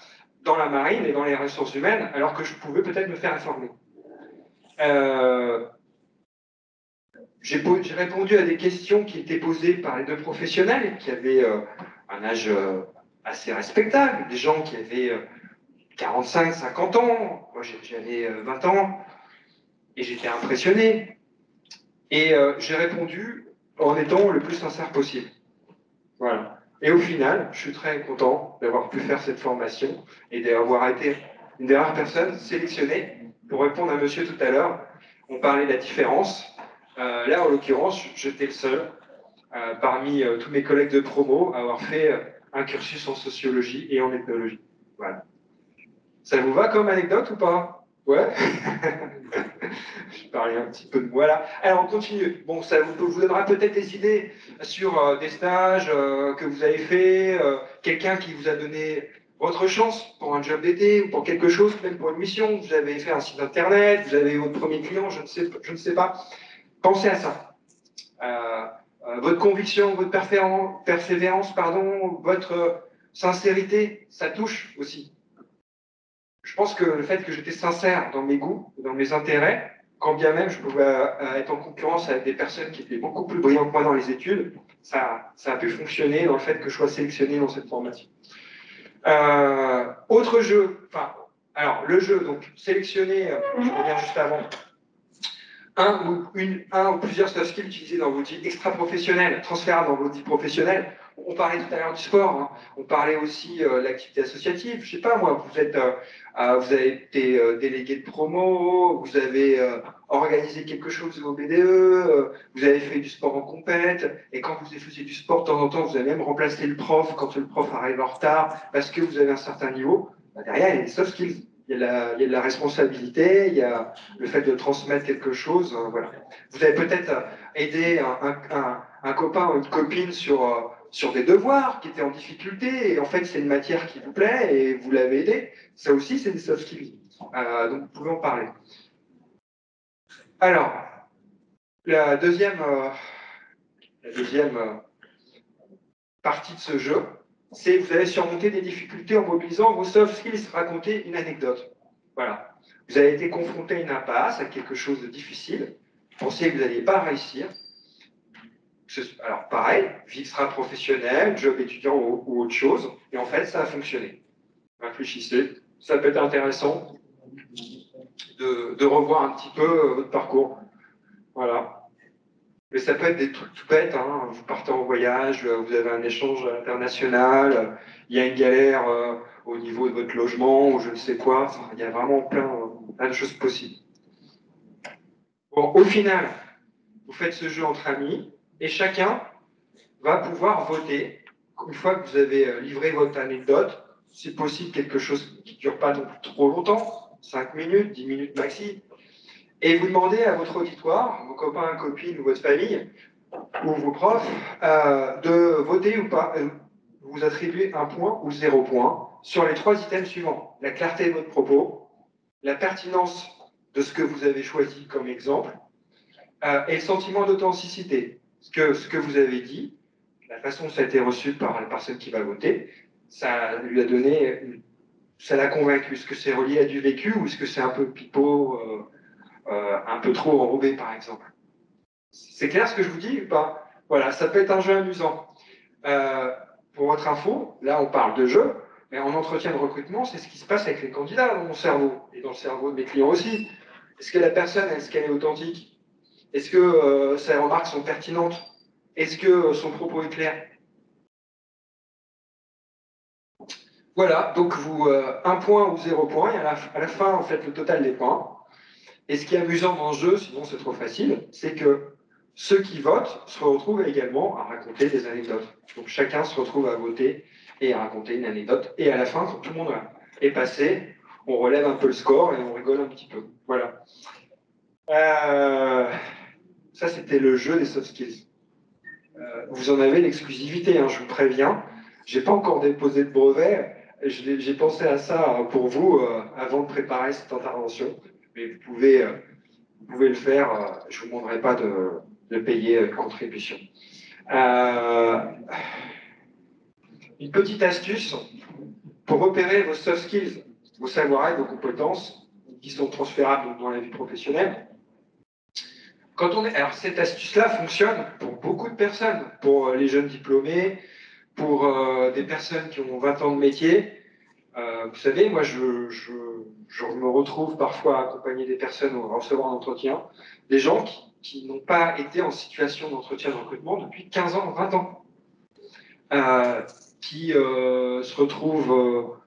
dans la marine et dans les ressources humaines, alors que je pouvais peut-être me faire informer. J'ai répondu à des questions qui étaient posées par les deux professionnels, qui avaient un âge assez respectable, des gens qui avaient 45, 50 ans, moi j'avais 20 ans, et j'étais impressionné. Et j'ai répondu en étant le plus sincère possible. Voilà. Et au final, je suis très content d'avoir pu faire cette formation et d'avoir été une des rares personnes sélectionnées pour répondre à monsieur tout à l'heure. On parlait de la différence. Là, en l'occurrence, j'étais le seul parmi tous mes collègues de promo à avoir fait un cursus en sociologie et en ethnologie. Voilà. Ça vous va comme anecdote ou pas? Ouais. Je parlais un petit peu de moi là. Alors on continue. Bon, ça vous donnera peut-être des idées sur des stages que vous avez fait, quelqu'un qui vous a donné votre chance pour un job d'été ou pour quelque chose, même pour une mission. Vous avez fait un site internet, vous avez votre premier client, je ne sais pas. Pensez à ça. Votre conviction, votre persévérance, pardon, votre sincérité, ça touche aussi. Je pense que le fait que j'étais sincère dans mes goûts, dans mes intérêts, quand bien même je pouvais être en concurrence avec des personnes qui étaient beaucoup plus brillantes que moi dans les études, ça a pu fonctionner dans le fait que je sois sélectionné dans cette formation. Autre jeu, enfin, alors le jeu, donc sélectionné, je reviens juste avant, un ou plusieurs soft skills utilisés dans votre vie extra-professionnelle, transférables dans votre vie professionnelle. On parlait tout à l'heure du sport, hein. On parlait aussi de l'activité associative. Je sais pas, moi, vous avez été délégué de promo, vous avez organisé quelque chose au BDE, vous avez fait du sport en compète, et quand vous faisiez du sport, de temps en temps, vous avez même remplacé le prof quand le prof arrive en retard, parce que vous avez un certain niveau. Bah, derrière, il y a des soft skills. Il y a de la responsabilité, il y a le fait de transmettre quelque chose. Voilà. Vous avez peut-être aidé un copain ou une copine sur des devoirs qui étaient en difficulté, et en fait c'est une matière qui vous plaît et vous l'avez aidé. Ça aussi, c'est des soft skills. Donc vous pouvez en parler. Alors, la deuxième partie de ce jeu, c'est vous allez surmonter des difficultés en mobilisant vos soft skills, raconter une anecdote. Voilà. Vous avez été confronté à une impasse, à quelque chose de difficile, vous pensiez que vous n'alliez pas réussir. Alors pareil, vie extra-professionnelle, job étudiant ou autre chose, et en fait ça a fonctionné. Réfléchissez, ça peut être intéressant de revoir un petit peu votre parcours. Voilà. Mais ça peut être des trucs tout bêtes, hein. Vous partez en voyage, vous avez un échange international, il y a une galère au niveau de votre logement ou je ne sais quoi. Enfin, il y a vraiment plein de choses possibles. Bon, au final, vous faites ce jeu entre amis et chacun va pouvoir voter. Une fois que vous avez livré votre anecdote, c'est possible quelque chose qui ne dure pas non plus trop longtemps, 5 minutes, 10 minutes maxi, et vous demandez à votre auditoire, vos copains, copines ou votre famille, ou vos profs, de voter ou pas, vous attribuez un point ou 0 point, sur les 3 items suivants. La clarté de votre propos, la pertinence de ce que vous avez choisi comme exemple, et le sentiment d'authenticité. Ce que vous avez dit, la façon dont ça a été reçu par la personne qui va voter, ça lui a donné, ça l'a convaincu. Est-ce que c'est relié à du vécu ou est-ce que c'est un peu pipeau, un peu trop enrobé par exemple? C'est clair ce que je vous dis ou pas? Voilà, ça peut être un jeu amusant. Pour votre info, là on parle de jeu, mais en entretien de recrutement, c'est ce qui se passe avec les candidats dans mon cerveau et dans le cerveau de mes clients aussi. Est-ce que la personne, est-ce qu'elle est authentique? Est-ce que ses remarques sont pertinentes? Est-ce que son propos est clair? Voilà, donc vous, 1 point ou 0 point, et à la fin, vous faites le total des points. Et ce qui est amusant dans ce jeu, sinon c'est trop facile, c'est que ceux qui votent se retrouvent également à raconter des anecdotes. Donc chacun se retrouve à voter et à raconter une anecdote. Et à la fin, quand tout le monde est passé, on relève un peu le score et on rigole un petit peu. Voilà. Ça, c'était le jeu des soft skills. Vous en avez l'exclusivité, hein, je vous préviens. J'ai pas encore déposé de brevet. J'ai pensé à ça pour vous avant de préparer cette intervention. Mais vous pouvez le faire. Je vous demanderai pas de payer une contribution. Une petite astuce pour repérer vos soft skills, vos savoir-être, vos compétences qui sont transférables dans la vie professionnelle. Alors cette astuce-là fonctionne pour beaucoup de personnes, pour les jeunes diplômés, pour des personnes qui ont 20 ans de métier. Vous savez, moi je me retrouve parfois à accompagner des personnes ou à recevoir un entretien, des gens qui n'ont pas été en situation d'entretien de recrutement depuis 15 ans, 20 ans, qui se retrouvent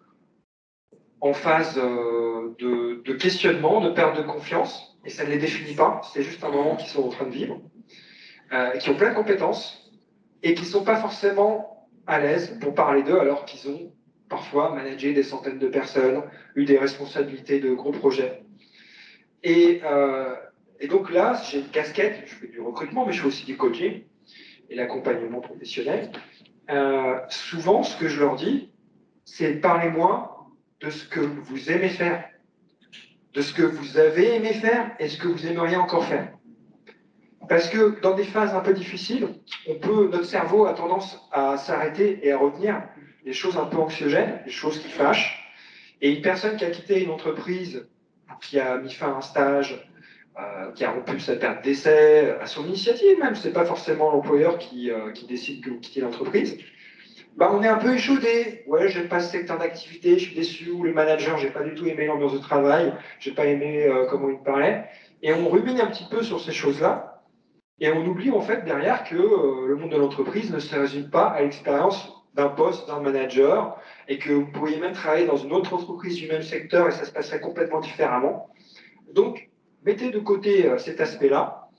en phase de questionnement, de perte de confiance, et ça ne les définit pas, c'est juste un moment qu'ils sont en train de vivre, qui ont plein de compétences, et qui ne sont pas forcément à l'aise pour parler d'eux, alors qu'ils ont parfois managé des centaines de personnes, eu des responsabilités de gros projets. Et donc là, j'ai une casquette, je fais du recrutement, mais je fais aussi du coaching et l'accompagnement professionnel. Souvent, ce que je leur dis, c'est parlez-moi de ce que vous aimez faire, de ce que vous avez aimé faire et ce que vous aimeriez encore faire. Parce que dans des phases un peu difficiles, notre cerveau a tendance à s'arrêter et à retenir des choses un peu anxiogènes, des choses qui fâchent. Et une personne qui a quitté une entreprise, qui a mis fin à un stage, qui a rompu sa période d'essai, à son initiative même, c'est pas forcément l'employeur qui décide que vous quittez l'entreprise, bah, on est un peu échaudé. Ouais, j'aime pas ce secteur d'activité, je suis déçu, ou le manager, j'ai pas du tout aimé l'ambiance de travail, j'ai pas aimé comment il me parlait. Et on rumine un petit peu sur ces choses-là, et on oublie en fait derrière que le monde de l'entreprise ne se résume pas à l'expérience d'un poste, d'un manager, et que vous pourriez même travailler dans une autre entreprise du même secteur et ça se passerait complètement différemment. Donc, mettez de côté cet aspect-là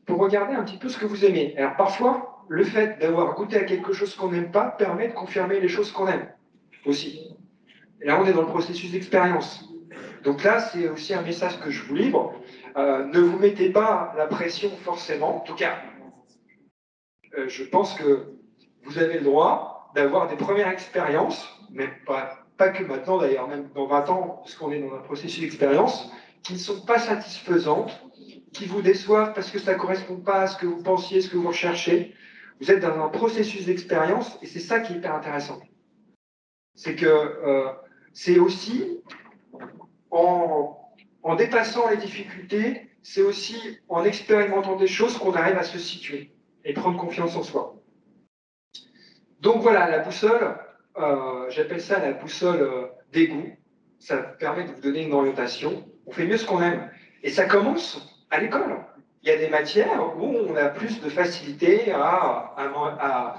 pour regarder un petit peu ce que vous aimez. Alors parfois, le fait d'avoir goûté à quelque chose qu'on n'aime pas permet de confirmer les choses qu'on aime aussi. Et là, on est dans le processus d'expérience. Donc là, c'est aussi un message que je vous livre. Ne vous mettez pas la pression forcément. En tout cas, je pense que vous avez le droit d'avoir des premières expériences, mais pas que maintenant d'ailleurs, même dans 20 ans, parce qu'on est dans un processus d'expérience, qui ne sont pas satisfaisantes, qui vous déçoivent parce que ça ne correspond pas à ce que vous pensiez, ce que vous recherchez. Vous êtes dans un processus d'expérience et c'est ça qui est hyper intéressant. C'est que c'est aussi en dépassant les difficultés, c'est aussi en expérimentant des choses qu'on arrive à se situer et prendre confiance en soi. Donc voilà, la boussole, j'appelle ça la boussole des goûts. Ça permet de vous donner une orientation. On fait mieux ce qu'on aime. Et ça commence à l'école. Il y a des matières où on a plus de facilité à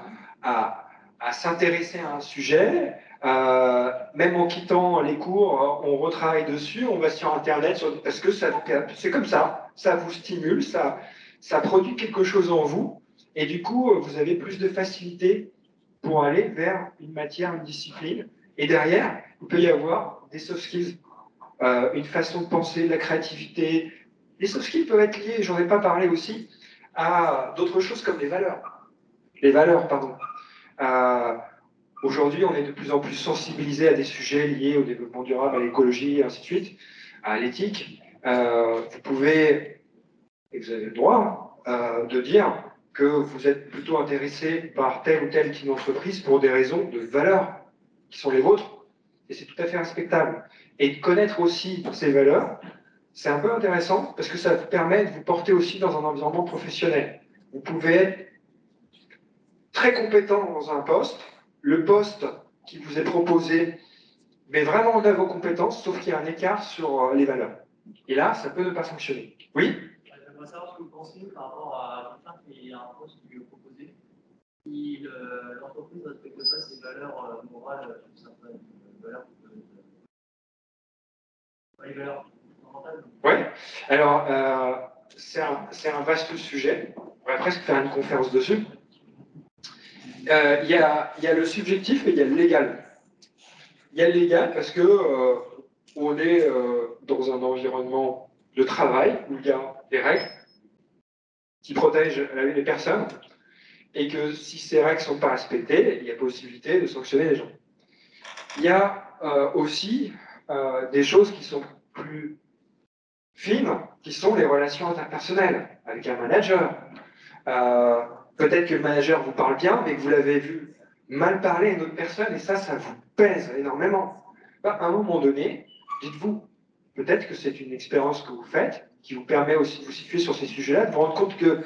s'intéresser à un sujet. Même en quittant les cours, on retravaille dessus, on va sur Internet, parce que c'est comme ça vous stimule, ça produit quelque chose en vous, et du coup, vous avez plus de facilité pour aller vers une matière, une discipline. Et derrière, il peut y avoir des soft skills, une façon de penser, de la créativité. Les soft skills peuvent être liés, j'en ai pas parlé aussi, à d'autres choses comme les valeurs. Les valeurs, pardon. Aujourd'hui, on est de plus en plus sensibilisé à des sujets liés au développement durable, à l'écologie, et ainsi de suite, à l'éthique. Vous pouvez, et vous avez le droit, de dire que vous êtes plutôt intéressé par telle ou telle type d'entreprise pour des raisons de valeur qui sont les vôtres, et c'est tout à fait respectable. Et de connaître aussi ces valeurs, c'est un peu intéressant parce que ça vous permet de vous porter aussi dans un environnement professionnel. Vous pouvez être très compétent dans un poste, le poste qui vous est proposé met vraiment en œuvre vos compétences, sauf qu'il y a un écart sur les valeurs. Et là, ça peut ne pas fonctionner. Oui? J'aimerais savoir ce que vous pensez par rapport à quelqu'un qui a un poste qui lui est proposé, si l'entreprise ne respecte pas ses valeurs morales, certaines valeurs, les valeurs fondamentales. Oui. Alors, c'est un vaste sujet. On pourrait presque faire une conférence dessus. Il y a le subjectif et il y a le légal. Il y a le légal parce que on est dans un environnement de travail où il y a des règles qui protègent les personnes et que si ces règles ne sont pas respectées, il y a possibilité de sanctionner les gens. Il y a aussi des choses qui sont plus fines, qui sont les relations interpersonnelles avec un manager. Peut-être que le manager vous parle bien, mais que vous l'avez vu mal parler à une autre personne, et ça vous pèse énormément. À un moment donné, dites-vous, peut-être que c'est une expérience que vous faites, qui vous permet aussi de vous situer sur ces sujets-là, de vous rendre compte qu'il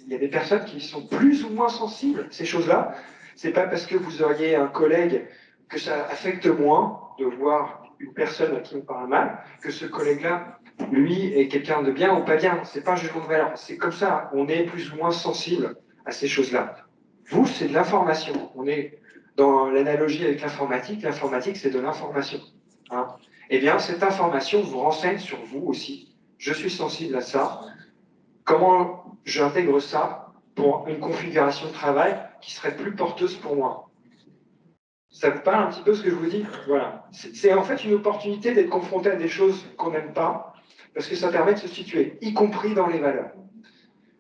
y a des personnes qui sont plus ou moins sensibles à ces choses-là. C'est pas parce que vous auriez un collègue que ça affecte moins de voir une personne à qui on parle mal, que ce collègue-là, lui, est quelqu'un de bien ou pas bien. C'est pas un jugement de valeur. C'est comme ça. On est plus ou moins sensible à ces choses-là. Vous, c'est de l'information. On est dans l'analogie avec l'informatique. L'informatique, c'est de l'information. Hein. Eh bien, cette information vous renseigne sur vous aussi. Je suis sensible à ça. Comment j'intègre ça pour une configuration de travail qui serait plus porteuse pour moi? Ça vous parle un petit peu ce que je vous dis? Voilà. C'est en fait une opportunité d'être confronté à des choses qu'on n'aime pas, parce que ça permet de se situer, y compris dans les valeurs.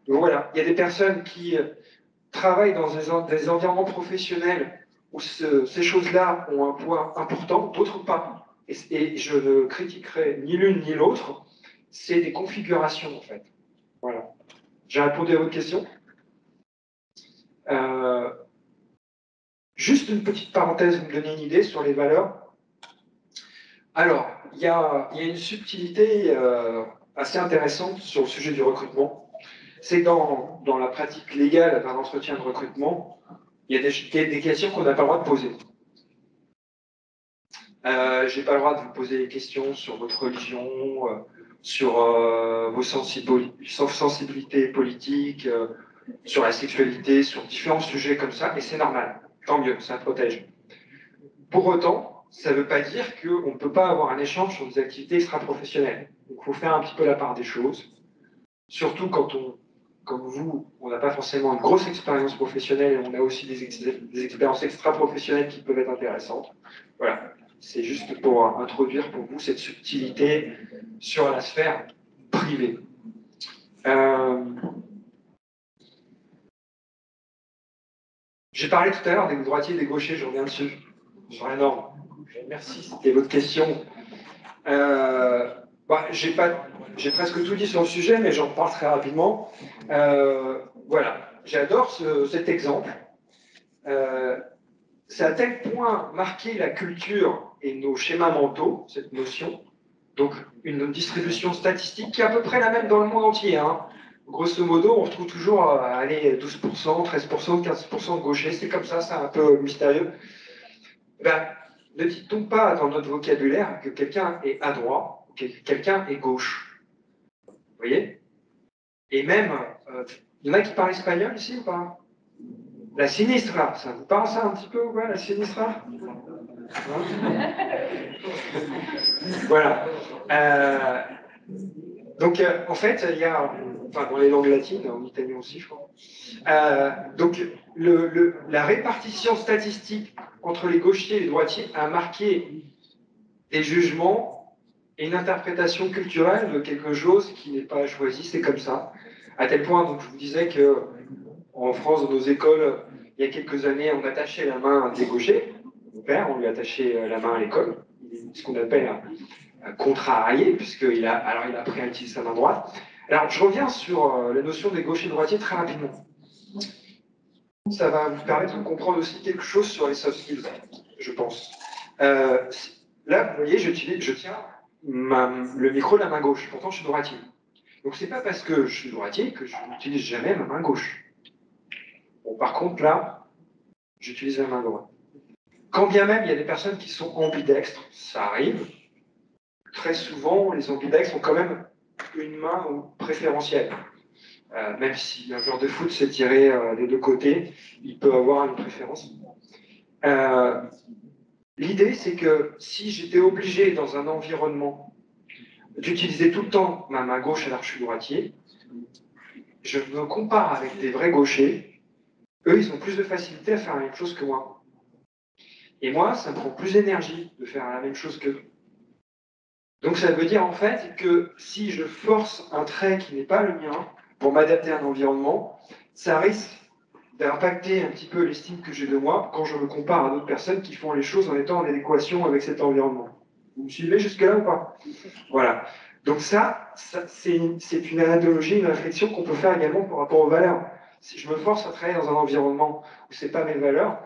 Donc voilà, il y a des personnes qui travaillent dans des environnements professionnels où ces choses-là ont un poids important, d'autres pas. Et je ne critiquerai ni l'une ni l'autre, c'est des configurations en fait. Voilà. J'ai répondu à votre question. Juste une petite parenthèse, vous me donnez une idée sur les valeurs. Alors, il y a une subtilité assez intéressante sur le sujet du recrutement. C'est dans la pratique légale d'un entretien de recrutement, il y a des questions qu'on n'a pas le droit de poser. J'ai pas le droit de vous poser des questions sur votre religion, sur vos sensibilités politiques, sur la sexualité, sur différents sujets comme ça, et c'est normal. Tant mieux, ça protège. Pour autant, ça ne veut pas dire qu'on ne peut pas avoir un échange sur des activités extra-professionnelles. Donc, il faut faire un petit peu la part des choses. Surtout quand comme vous, on n'a pas forcément une grosse expérience professionnelle et on a aussi des expériences extra-professionnelles qui peuvent être intéressantes. Voilà. C'est juste pour introduire pour vous cette subtilité sur la sphère privée. J'ai parlé tout à l'heure des droitiers et des gauchers, je reviens dessus. Sur la norme. Merci, c'était votre question. J'ai presque tout dit sur le sujet, mais j'en parle très rapidement. Voilà, j'adore cet exemple. Ça a à tel point marqué la culture et nos schémas mentaux, cette notion. Donc, une distribution statistique qui est à peu près la même dans le monde entier. Hein. Grosso modo, on retrouve toujours 12%, 13%, 15% de gauchers. C'est comme ça, c'est un peu mystérieux. Ben, ne dit-on pas dans notre vocabulaire que quelqu'un est à droite, que quelqu'un est gauche? Vous voyez? Et même, il y en a qui parlent espagnol ici ou pas? La sinistra, ça vous parle ça un petit peu ou quoi, la sinistra? Voilà. Donc, en fait, il y a, enfin, dans les langues latines, en italien aussi, je crois. Donc, la répartition statistique entre les gauchers et les droitiers a marqué des jugements et une interprétation culturelle de quelque chose qui n'est pas choisi, c'est comme ça. À tel point, donc, je vous disais que en France, dans nos écoles, il y a quelques années, on attachait la main des gauchers. Mon père, on lui attachait la main à l'école. Il est ce qu'on appelle un contrarié, puisqu'il a, il a appris à utiliser sa main droite. Alors, je reviens sur la notion des gauchers-droitiers très rapidement. Ça va vous permettre de comprendre aussi quelque chose sur les soft skills, je pense. Là, vous voyez, je tiens le micro de la main gauche. Pourtant, je suis droitier. Donc, c'est pas parce que je suis droitier que je n'utilise jamais ma main gauche. Bon, par contre, là, j'utilise la main droite. Quand bien même il y a des personnes qui sont ambidextres, ça arrive. Très souvent, les ambidextres ont quand même une main préférentielle. Même si un joueur de foot s'est tiré des deux côtés, il peut avoir une préférence. L'idée, c'est que si j'étais obligé dans un environnement d'utiliser tout le temps ma main gauche alors que je suis droitier, je me compare avec des vrais gauchers. Eux, ils ont plus de facilité à faire la même chose que moi. Et moi, ça me prend plus d'énergie de faire la même chose qu'eux. Donc ça veut dire en fait que si je force un trait qui n'est pas le mien pour m'adapter à un environnement, ça risque d'impacter un petit peu l'estime que j'ai de moi quand je me compare à d'autres personnes qui font les choses en étant en adéquation avec cet environnement. Vous me suivez jusque-là ou pas? Voilà. Donc ça c'est une analogie, une réflexion qu'on peut faire également par rapport aux valeurs. Si je me force à travailler dans un environnement où ce n'est pas mes valeurs,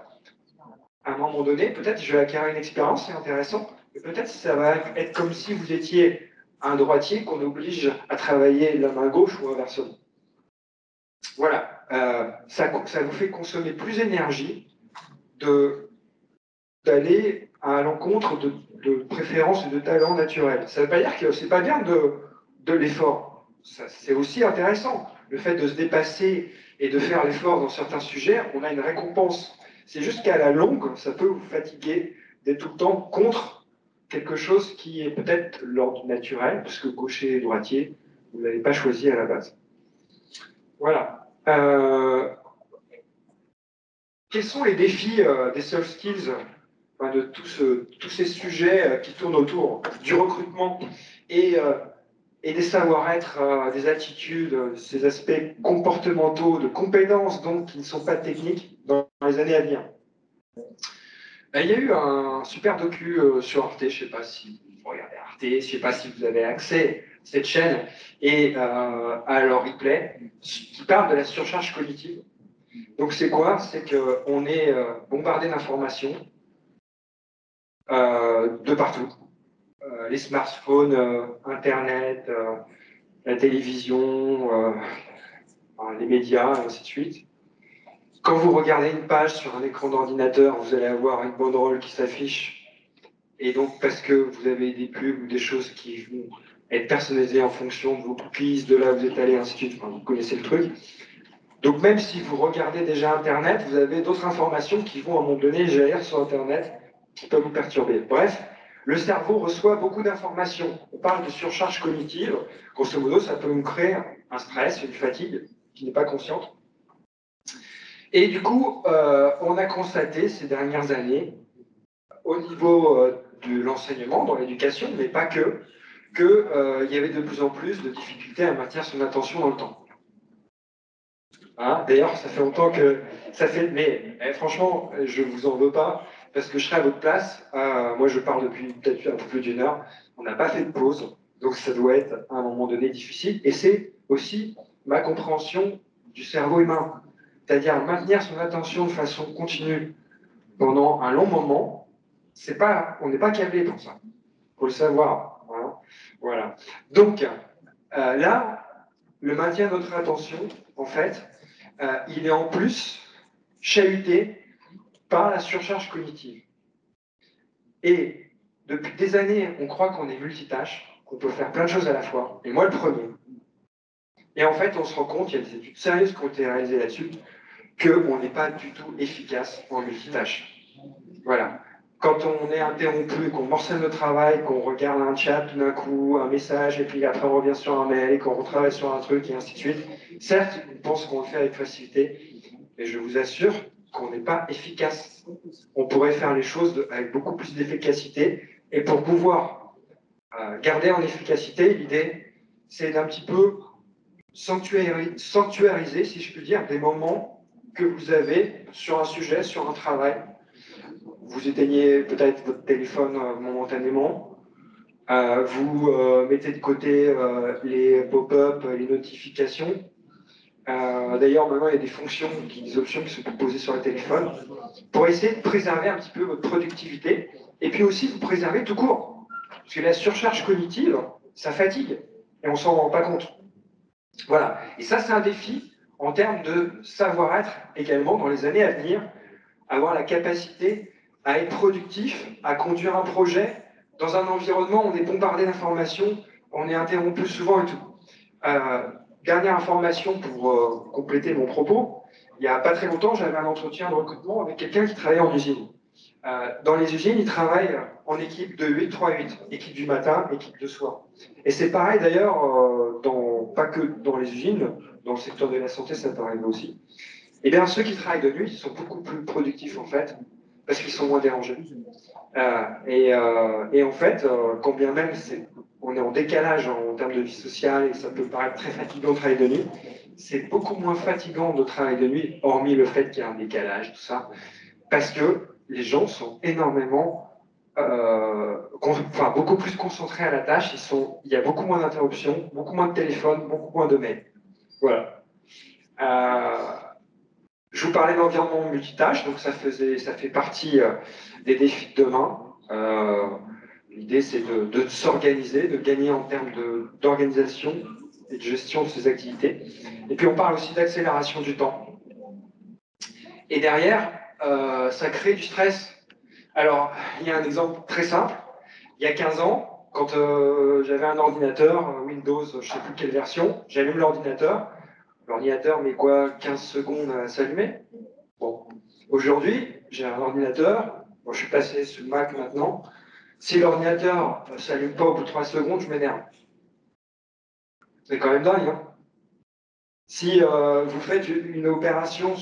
à un moment donné, peut-être je vais acquérir une expérience, c'est intéressant, mais peut-être ça va être comme si vous étiez un droitier qu'on oblige à travailler la main gauche ou inversement. Voilà, ça vous fait consommer plus d'énergie d'aller à l'encontre de préférences et de talents naturels. Ça ne veut pas dire que c'est pas bien de l'effort. C'est aussi intéressant. Le fait de se dépasser et de faire l'effort dans certains sujets, on a une récompense. C'est juste qu'à la longue, ça peut vous fatiguer d'être tout le temps contre quelque chose qui est peut-être l'ordre naturel, puisque gaucher et droitier, vous ne l'avez pas choisi à la base. Voilà. Quels sont les défis des soft skills, de tous ces sujets qui tournent autour du recrutement et des savoir-être, des attitudes, ces aspects comportementaux, de compétences donc qui ne sont pas techniques dans les années à venir? Il y a eu un super docu sur Arte, je ne sais pas si vous regardez Arte, je ne sais pas si vous avez accès à cette chaîne et à leur replay, qui parle de la surcharge cognitive. Donc c'est quoi? C'est qu'on est bombardé d'informations de partout. Les smartphones, Internet, la télévision, les médias, et ainsi de suite. Quand vous regardez une page sur un écran d'ordinateur, vous allez avoir une banderole qui s'affiche. Et donc, parce que vous avez des pubs ou des choses qui vont être personnalisées en fonction de vos cookies, de là où vous êtes allé, ainsi de suite, vous connaissez le truc. Donc, même si vous regardez déjà Internet, vous avez d'autres informations qui vont, à un moment donné, jaillir sur Internet, qui peuvent vous perturber. Bref, le cerveau reçoit beaucoup d'informations. On parle de surcharge cognitive. Grosso modo, ça peut nous créer un stress, une fatigue qui n'est pas consciente. Et du coup, on a constaté ces dernières années, au niveau de l'enseignement, dans l'éducation, mais pas que, qu'il y avait de plus en plus de difficultés à maintenir son attention dans le temps. Hein, d'ailleurs, ça fait longtemps que ça fait... Mais franchement, je ne vous en veux pas, parce que je serai à votre place. Moi, je parle depuis peut-être un peu plus d'une heure. On n'a pas fait de pause, donc ça doit être à un moment donné difficile. Et c'est aussi ma compréhension du cerveau humain. C'est-à-dire maintenir son attention de façon continue pendant un long moment, on n'est pas câblé pour ça. Il faut le savoir. Hein. Voilà. Donc, là, le maintien de notre attention, en fait, il est en plus chahuté par la surcharge cognitive. Et depuis des années, on croit qu'on est multitâche, qu'on peut faire plein de choses à la fois. Et moi, le premier. Et en fait, on se rend compte, il y a des études sérieuses qui ont été réalisées là-dessus, qu'on n'est pas du tout efficace en multitâche. Voilà. Quand on est interrompu, qu'on morcelle le travail, qu'on regarde un chat tout d'un coup, un message, et puis après on revient sur un mail, et qu'on retravaille sur un truc, et ainsi de suite, certes, on pense qu'on le fait avec facilité, mais je vous assure qu'on n'est pas efficace. On pourrait faire les choses avec beaucoup plus d'efficacité, et pour pouvoir garder en efficacité, l'idée, c'est d'un petit peu sanctuariser, si je puis dire, des moments que vous avez sur un sujet, sur un travail. Vous éteignez peut-être votre téléphone momentanément, vous mettez de côté les pop-up, les notifications. D'ailleurs, maintenant, il y a des options qui sont proposées sur le téléphone pour essayer de préserver un petit peu votre productivité et puis aussi vous préserver tout court. Parce que la surcharge cognitive, ça fatigue et on s'en rend pas compte. Voilà. Et ça, c'est un défi en termes de savoir-être également dans les années à venir, avoir la capacité à être productif, à conduire un projet dans un environnement où on est bombardé d'informations, on est interrompu souvent et tout. Dernière information pour compléter mon propos, il n'y a pas très longtemps, j'avais un entretien de recrutement avec quelqu'un qui travaillait en usine. Dans les usines, ils travaillent en équipe de 8-3-8, équipe du matin, équipe de soir. Et c'est pareil d'ailleurs, pas que dans les usines, dans le secteur de la santé, ça peut arriver aussi. Eh bien, ceux qui travaillent de nuit, ils sont beaucoup plus productifs en fait, parce qu'ils sont moins dérangés. Et en fait, quand bien même on est en décalage en termes de vie sociale et ça peut paraître très fatigant de travailler de nuit, c'est beaucoup moins fatigant de travailler de nuit, hormis le fait qu'il y a un décalage, tout ça, parce que les gens sont énormément, beaucoup plus concentrés à la tâche, il y a beaucoup moins d'interruptions, beaucoup moins de téléphones, beaucoup moins de mails. Voilà. Je vous parlais d'environnement multitâche, donc ça fait partie des défis de demain. L'idée, c'est de s'organiser, de gagner en termes d'organisation et de gestion de ses activités. Et puis, on parle aussi d'accélération du temps. Et derrière, ça crée du stress. Alors, il y a un exemple très simple. Il y a 15 ans, quand j'avais un ordinateur Windows, je ne sais plus quelle version, j'allume l'ordinateur. L'ordinateur met quoi 15 secondes à s'allumer. Bon. Aujourd'hui, j'ai un ordinateur. Bon, je suis passé sur Mac maintenant. Si l'ordinateur ne s'allume pas au bout de 3 secondes, je m'énerve. C'est quand même dingue, hein. Si vous faites une opération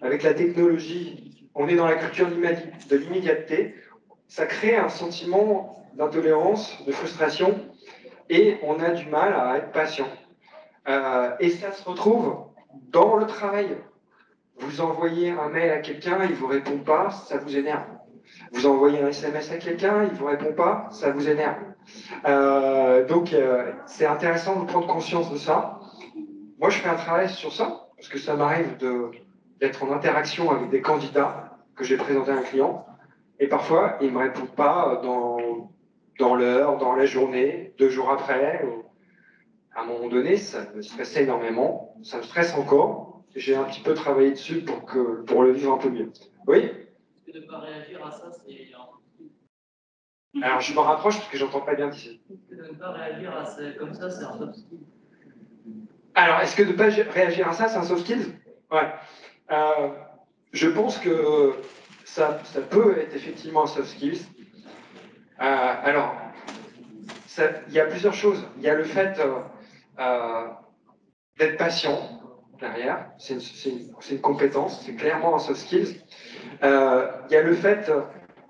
avec la technologie, on est dans la culture de l'immédiateté, ça crée un sentiment d'intolérance, de frustration, et on a du mal à être patient. Et ça se retrouve dans le travail. Vous envoyez un mail à quelqu'un, il ne vous répond pas, ça vous énerve. Vous envoyez un SMS à quelqu'un, il ne vous répond pas, ça vous énerve. Donc, c'est intéressant de prendre conscience de ça. Moi, je fais un travail sur ça, parce que ça m'arrive d'être en interaction avec des candidats que j'ai présentés à un client, et parfois, ils ne me répondent pas dans l'heure, dans la journée, 2 jours après. À un moment donné, ça me stressait énormément, ça me stresse encore. J'ai un petit peu travaillé dessus pour le vivre un peu mieux. Oui? De ne pas réagir à ça, c'est Alors, je me rapproche parce que j'entends pas bien d'ici. de ne pas réagir à ça comme ça, c'est un soft skill. Alors, est-ce que de ne pas réagir à ça, c'est un soft skills? Ouais. Je pense que ça peut être effectivement un soft skills. Alors, il y a plusieurs choses. Il y a le fait d'être patient derrière, c'est une compétence, c'est clairement un soft skills. Il y a le fait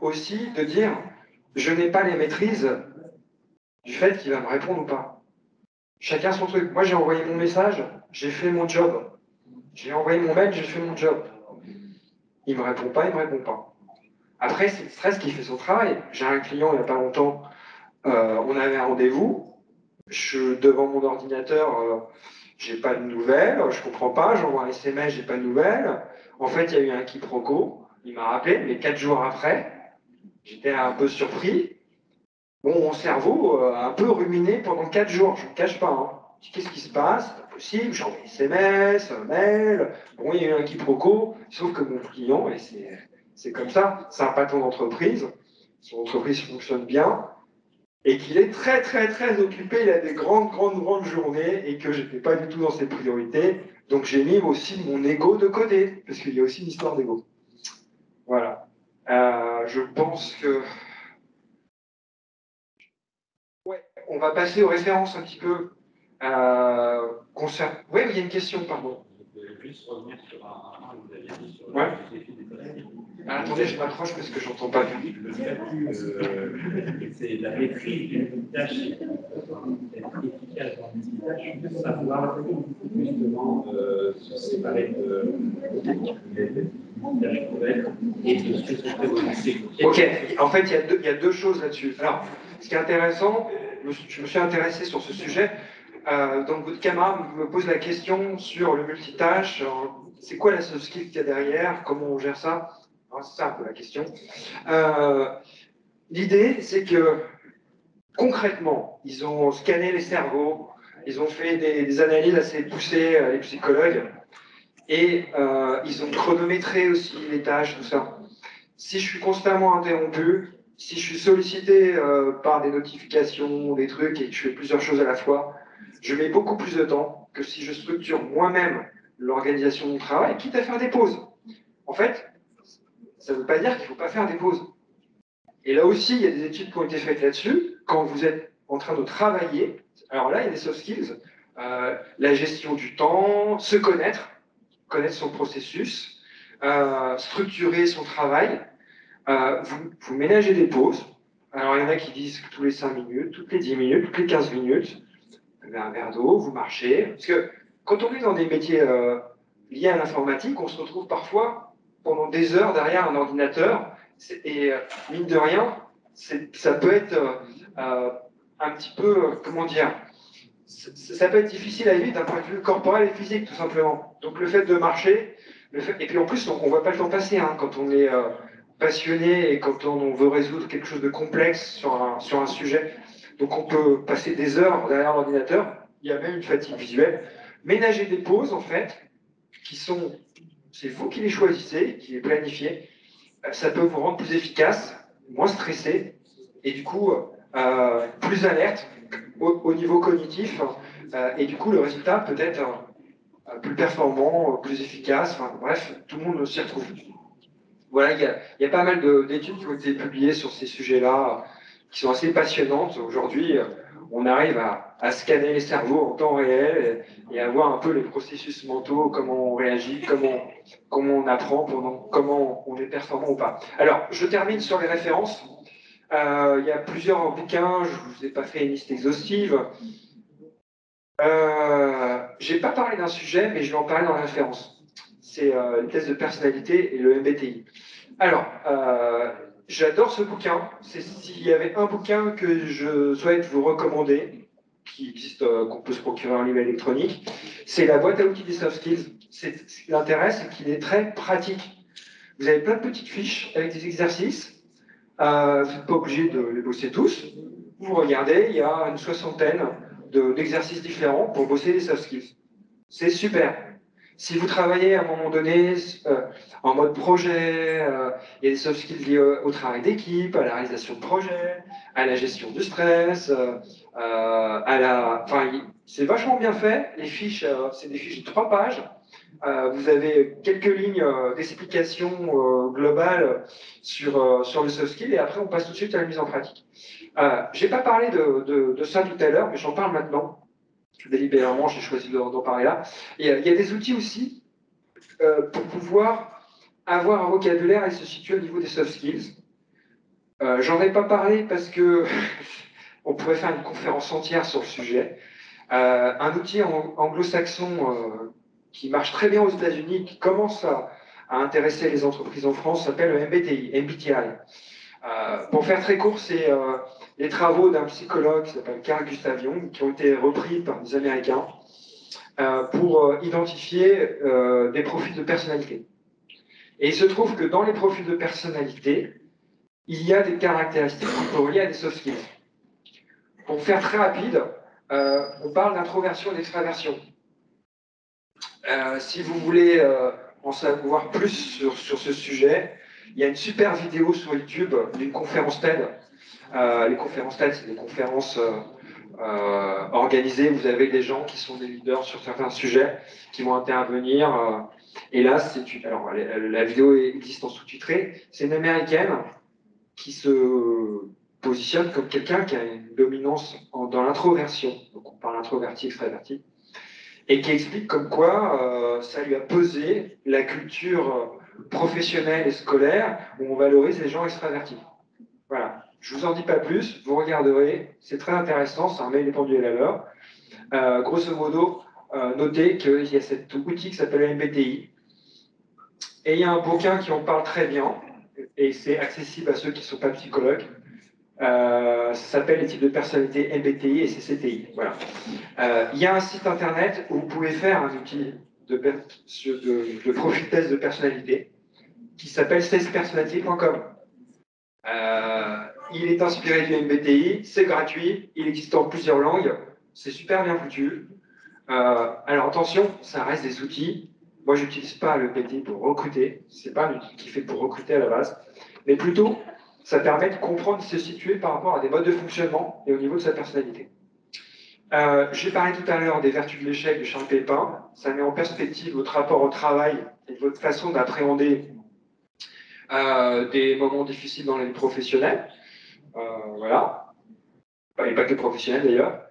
aussi de dire je n'ai pas les maîtrises du fait qu'il va me répondre ou pas. Chacun son truc. Moi, j'ai envoyé mon message, j'ai fait mon job. J'ai envoyé mon mail, j'ai fait mon job. Il me répond pas, il me répond pas. Après, c'est le stress qui fait son travail. J'ai un client il n'y a pas longtemps, on avait un rendez-vous, devant mon ordinateur, j'ai pas de nouvelles, je comprends pas, j'envoie un SMS, j'ai pas de nouvelles. En fait, il y a eu un quiproquo, il m'a rappelé, mais 4 jours après, j'étais un peu surpris. Bon, mon cerveau a un peu ruminé pendant 4 jours, je ne me cache pas. Hein. Qu'est-ce qui se passe? C'est pas possible, j'ai envoyé SMS, un mail, bon, il y a eu un quiproquo, sauf que mon client, et c'est comme ça, c'est un patron d'entreprise, son entreprise fonctionne bien, et qu'il est très très très occupé, il a des grandes journées, et que j'étais pas du tout dans ses priorités, donc j'ai mis aussi mon ego de côté, parce qu'il y a aussi une histoire d'ego. Voilà. Je pense que... Ouais, on va passer aux références un petit peu concernant... Oui, il y a une question, pardon. Je voulais juste revenir sur un point que vous aviez dit sur Ouais. le défi des collègues. Attendez, je m'approche parce que j'entends pas bien. Le statut, c'est la maîtrise d'une tâche, être efficace dans une savoir justement se séparer de la découverte et de ce que sont présentés. Ok, en fait, il y a deux choses là-dessus. Alors, ce qui est intéressant, je me suis intéressé sur ce sujet. Donc, votre camarade me pose la question sur le multitâche. C'est quoi la soft skill qu'il y a derrière? Comment on gère ça? C'est ça un peu la question. L'idée, c'est que concrètement, ils ont scanné les cerveaux, ils ont fait des analyses assez poussées, les psychologues, et ils ont chronométré aussi les tâches, tout ça. Si je suis constamment interrompu, si je suis sollicité par des notifications, des trucs, et que je fais plusieurs choses à la fois, je mets beaucoup plus de temps que si je structure moi-même l'organisation de mon travail, quitte à faire des pauses. En fait, ça ne veut pas dire qu'il ne faut pas faire des pauses. Et là aussi, il y a des études qui ont été faites là-dessus. Quand vous êtes en train de travailler, alors là, il y a des soft skills, la gestion du temps, se connaître son processus, structurer son travail. Vous ménagez des pauses. Alors, il y en a qui disent que tous les 5 minutes, toutes les 10 minutes, toutes les 15 minutes, vous avez un verre d'eau, vous marchez. Parce que quand on est dans des métiers liés à l'informatique, on se retrouve parfois pendant des heures derrière un ordinateur. Et mine de rien, ça peut être un petit peu, comment dire, ça peut être difficile à vivre d'un point de vue corporel et physique, tout simplement. Donc le fait de marcher, et puis en plus, on ne voit pas le temps passer hein, quand on est passionné et quand on veut résoudre quelque chose de complexe sur un sujet. Donc on peut passer des heures derrière l'ordinateur, il y a même une fatigue visuelle. Ménager des pauses, en fait, c'est vous qui les choisissez, qui les planifiez. Ça peut vous rendre plus efficace, moins stressé, et du coup, plus alerte au niveau cognitif, et du coup, le résultat peut être plus performant, plus efficace, enfin, bref, tout le monde s'y retrouve. Voilà, il y a pas mal d'études qui ont été publiées sur ces sujets-là, qui sont assez passionnantes. Aujourd'hui, on arrive à scanner les cerveaux en temps réel et à voir un peu les processus mentaux, comment on réagit, comment on apprend, comment on est performant ou pas. Alors, je termine sur les références. Il y a plusieurs bouquins, je ne vous ai pas fait une liste exhaustive. J'ai pas parlé d'un sujet, mais je vais en parler dans la référence. C'est le test de personnalité et le MBTI. Alors, j'adore ce bouquin. S'il y avait un bouquin que je souhaite vous recommander, qui existe, qu'on peut se procurer en livre électronique, c'est la boîte à outils des soft skills. Ce qui l'intéresse, c'est qu'il est très pratique. Vous avez plein de petites fiches avec des exercices. Vous n'êtes pas obligé de les bosser tous. Vous regardez, il y a une soixantaine d'exercices différents pour bosser les soft skills. C'est super. Si vous travaillez à un moment donné en mode projet, il y a des soft skills liés au travail d'équipe, à la réalisation de projets, à la gestion du stress, enfin, c'est vachement bien fait. Les fiches, c'est des fiches de 3 pages. Vous avez quelques lignes d'explication globale sur le soft skill et après on passe tout de suite à la mise en pratique. Je n'ai pas parlé de ça tout à l'heure, mais j'en parle maintenant. Délibérément, j'ai choisi d'en parler là. Et il y a des outils aussi pour pouvoir avoir un vocabulaire et se situer au niveau des soft skills. J'en ai pas parlé parce que on pourrait faire une conférence entière sur le sujet. Un outil anglo-saxon qui marche très bien aux États-Unis, qui commence à intéresser les entreprises en France, s'appelle le MBTI. Pour faire très court, c'est les travaux d'un psychologue qui s'appelle Carl Gustav Jung, qui ont été repris par des Américains pour identifier des profils de personnalité. Et il se trouve que dans les profils de personnalité, il y a des caractéristiques qui sont reliées à des soft skills. Pour faire très rapide, on parle d'introversion et d'extraversion. Si vous voulez en savoir plus sur ce sujet, il y a une super vidéo sur YouTube d'une conférence TED. Les conférences TED, c'est des conférences organisées. Vous avez des gens qui sont des leaders sur certains sujets qui vont intervenir. Et là, alors, la vidéo existe en sous-titré. C'est une américaine qui se positionne comme quelqu'un qui a une dominance dans l'introversion. Donc on parle introverti, extraverti. Et qui explique comme quoi ça lui a pesé la culture professionnelle et scolaire où on valorise les gens extravertis. Voilà. Je vous en dis pas plus, vous regarderez, c'est très intéressant, ça remet les pendules à l'heure. Grosso modo, notez qu'il y a cet outil qui s'appelle MBTI, et il y a un bouquin qui en parle très bien, et c'est accessible à ceux qui ne sont pas psychologues. Ça s'appelle les types de personnalité MBTI et CCTI. Voilà. Il y a un site internet où vous pouvez faire un outil de profil test de personnalité qui s'appelle 16personality.com. Il est inspiré du MBTI, c'est gratuit, il existe en plusieurs langues, c'est super bien foutu. Alors attention, ça reste des outils. Moi, je n'utilise pas le MBTI pour recruter, c'est pas un outil qui est fait pour recruter à la base, mais plutôt, ça permet de comprendre, de se situer par rapport à des modes de fonctionnement et au niveau de sa personnalité. J'ai parlé tout à l'heure des vertus de l'échec de Charles Pépin. Ça met en perspective votre rapport au travail et votre façon d'appréhender des moments difficiles dans la vie professionnelle. Voilà. Et pas que professionnelle d'ailleurs.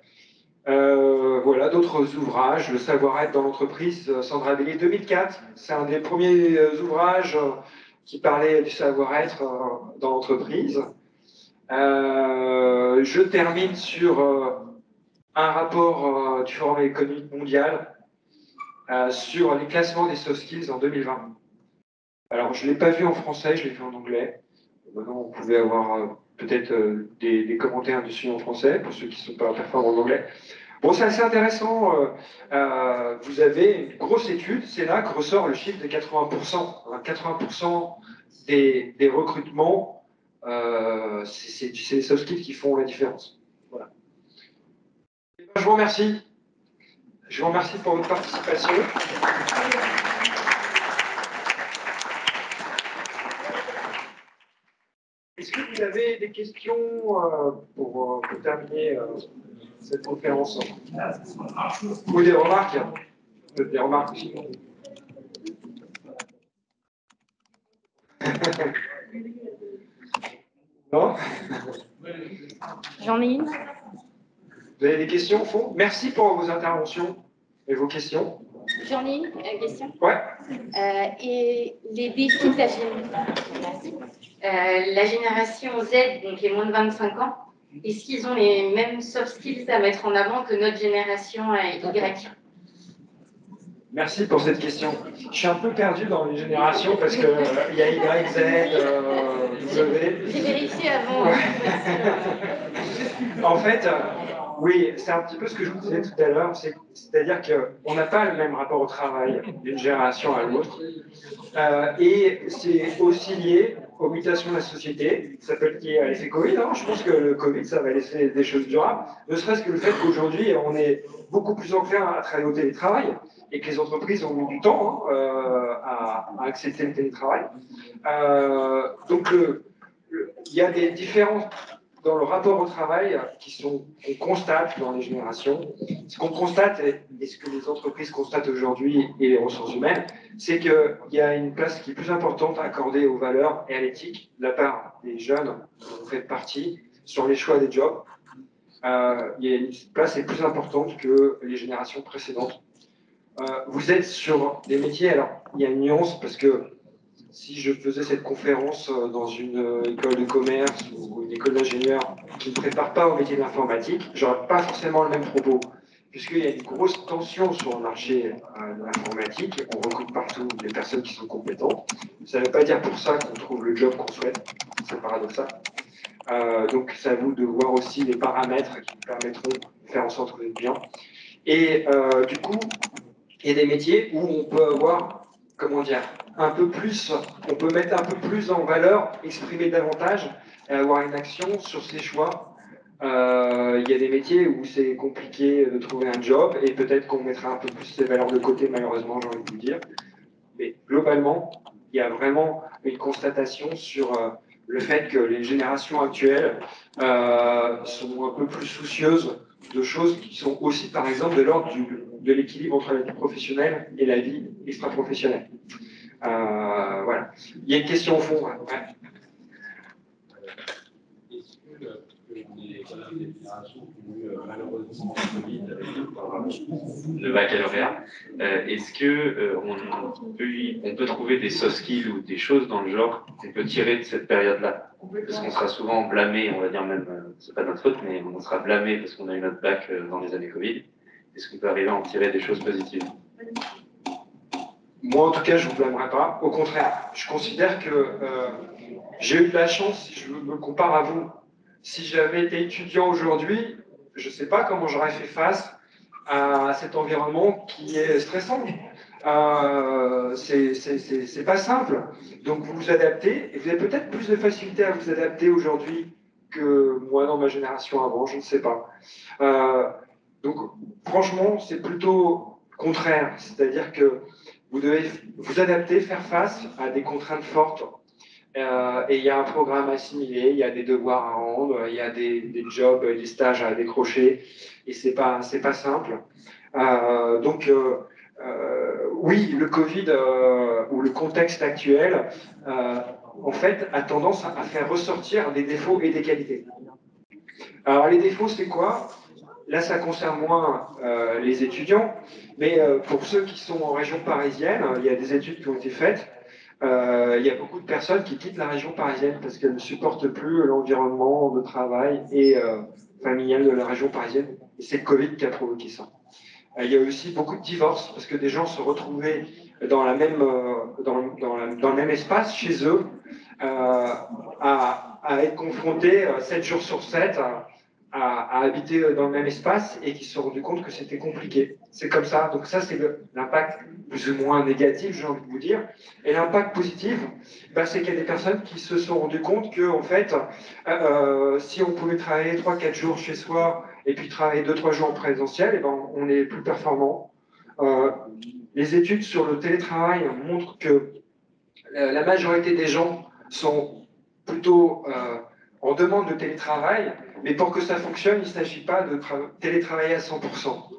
Voilà, d'autres ouvrages, Le savoir-être dans l'entreprise, Sandra Bellier, 2004. C'est un des premiers ouvrages qui parlait du savoir-être dans l'entreprise. Je termine sur un rapport du Forum économique mondial sur les classements des soft skills en 2020. Alors, je ne l'ai pas vu en français, je l'ai vu en anglais. Maintenant, vous pouvez avoir peut-être des commentaires dessus en français, pour ceux qui ne sont pas performants en anglais. Bon, c'est assez intéressant. Vous avez une grosse étude, c'est là que ressort le chiffre de 80%. 80% des recrutements, c'est les soft skills qui font la différence. Voilà. Je vous remercie. Je vous remercie pour votre participation. Est-ce que vous avez des questions pour terminer cette conférence? Ou des remarques? Des remarques aussi. Non? J'en ai une. Vous avez des questions au fond? Merci pour vos interventions et vos questions. J'en ai une question. Ouais. Et les défis de la génération Z, donc les moins de 25 ans, est-ce qu'ils ont les mêmes soft skills à mettre en avant que notre génération Y? Merci pour cette question. Je suis un peu perdu dans les générations parce qu'il y a Y, Z, W. J'ai vérifié avant. En fait, oui, c'est un petit peu ce que je vous disais tout à l'heure, c'est-à-dire qu'on n'a pas le même rapport au travail d'une génération à l'autre. Et c'est aussi lié aux mutations de la société. Ça peut être lié à l'effet Covid. Hein. Je pense que le Covid, ça va laisser des choses durables. Ne serait-ce que le fait qu'aujourd'hui, on est beaucoup plus enclin à travailler au télétravail et que les entreprises ont mis du temps à accepter le télétravail. Donc, il y a des différences dans le rapport au travail qu'on constate dans les générations. Ce qu'on constate, et ce que les entreprises constatent aujourd'hui et les ressources humaines, c'est qu'il y a une place qui est plus importante à accorder aux valeurs et à l'éthique de la part des jeunes dont vous faites partie sur les choix des jobs. Il y a une place qui est plus importante que les générations précédentes. Vous êtes sur des métiers, alors il y a une nuance parce que si je faisais cette conférence dans une école de commerce ou une école d'ingénieur qui ne prépare pas au métier de l'informatique, j'aurais pas forcément le même propos. Puisqu'il y a une grosse tension sur le marché de l'informatique, on recrute partout des personnes qui sont compétentes. Ça ne veut pas dire pour ça qu'on trouve le job qu'on souhaite, c'est paradoxal. Donc c'est à vous de voir aussi les paramètres qui vous permettront de faire en sorte que vous êtes bien. Et du coup, il y a des métiers où on peut avoir, comment dire, un peu plus, on peut mettre un peu plus en valeur, exprimer davantage et avoir une action sur ses choix. Il y a des métiers où c'est compliqué de trouver un job et peut-être qu'on mettra un peu plus ces valeurs de côté, malheureusement, j'ai envie de vous dire. Mais globalement, il y a vraiment une constatation sur le fait que les générations actuelles sont un peu plus soucieuses de choses qui sont aussi, par exemple, de l'ordre de l'équilibre entre la vie professionnelle et la vie extra-professionnelle. Voilà. Il y a une question au fond. Ouais. Est-ce que les générations qui ont eu malheureusement le Covid par le baccalauréat. Est-ce que on peut trouver des soft skills ou des choses dans le genre qu'on peut tirer de cette période-là? Parce qu'on sera souvent blâmé, on va dire même, c'est pas notre faute, mais on sera blâmé parce qu'on a eu notre bac dans les années Covid. Est-ce qu'on peut arriver à en tirer des choses positives? Moi, en tout cas, je ne vous blâmerai pas. Au contraire, je considère que j'ai eu de la chance, si je me compare à vous. Si j'avais été étudiant aujourd'hui, je ne sais pas comment j'aurais fait face à cet environnement qui est stressant. C'est pas simple. Donc vous vous adaptez, et vous avez peut-être plus de facilité à vous adapter aujourd'hui que moi dans ma génération avant, je ne sais pas. Donc franchement, c'est plutôt contraire. C'est-à-dire que vous devez vous adapter, faire face à des contraintes fortes. Et il y a un programme assimilé, il y a des devoirs à rendre, il y a des jobs, des stages à décrocher, et c'est pas simple. Oui, le Covid ou le contexte actuel, en fait, a tendance à faire ressortir des défauts et des qualités. Alors les défauts, c'est quoi? Là, ça concerne moins les étudiants, mais pour ceux qui sont en région parisienne, il y a des études qui ont été faites. Il y a beaucoup de personnes qui quittent la région parisienne parce qu'elles ne supportent plus l'environnement de travail et familial de la région parisienne. Et c'est le Covid qui a provoqué ça. Il y a aussi beaucoup de divorces parce que des gens se retrouvaient dans le même espace chez eux à être confrontés 7 jours sur 7 à habiter dans le même espace et qui se sont rendus compte que c'était compliqué. C'est comme ça. Donc ça, c'est l'impact plus ou moins négatif, j'ai envie de vous dire. Et l'impact positif, c'est qu'il y a des personnes qui se sont rendues compte que, en fait, si on pouvait travailler 3-4 jours chez soi et puis travailler 2-3 jours en présentiel, et on est plus performant. Les études sur le télétravail montrent que la majorité des gens sont plutôt en demande de télétravail, mais pour que ça fonctionne, il ne s'agit pas de télétravailler à 100%.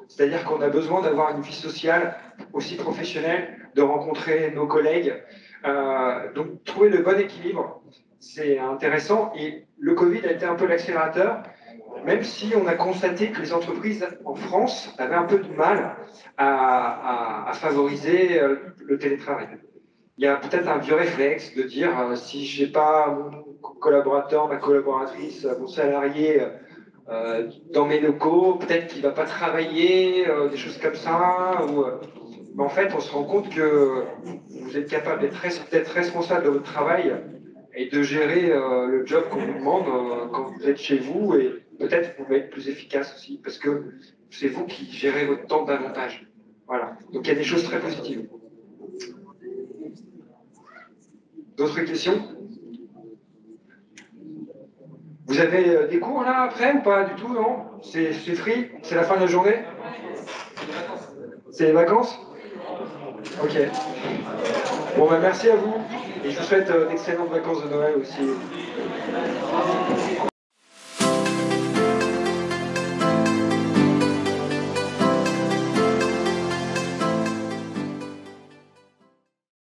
C'est-à-dire qu'on a besoin d'avoir une vie sociale aussi professionnelle, de rencontrer nos collègues. Donc trouver le bon équilibre, c'est intéressant. Et le Covid a été un peu l'accélérateur, même si on a constaté que les entreprises en France avaient un peu de mal à favoriser le télétravail. Il y a peut-être un vieux réflexe de dire si je n'ai pas mon collaborateur, ma collaboratrice, mon salarié dans mes locaux, peut-être qu'il ne va pas travailler, des choses comme ça. Mais en fait, on se rend compte que vous êtes capable d'être responsable de votre travail et de gérer le job qu'on vous demande quand vous êtes chez vous, et peut-être vous pouvez être plus efficace aussi parce que c'est vous qui gérez votre temps davantage. Voilà. Donc il y a des choses très positives. D'autres questions? Vous avez des cours là après ou pas du tout, non? C'est free? C'est la fin de la journée? C'est les vacances? Ok. Bon, merci à vous et je vous souhaite d'excellentes vacances de Noël aussi.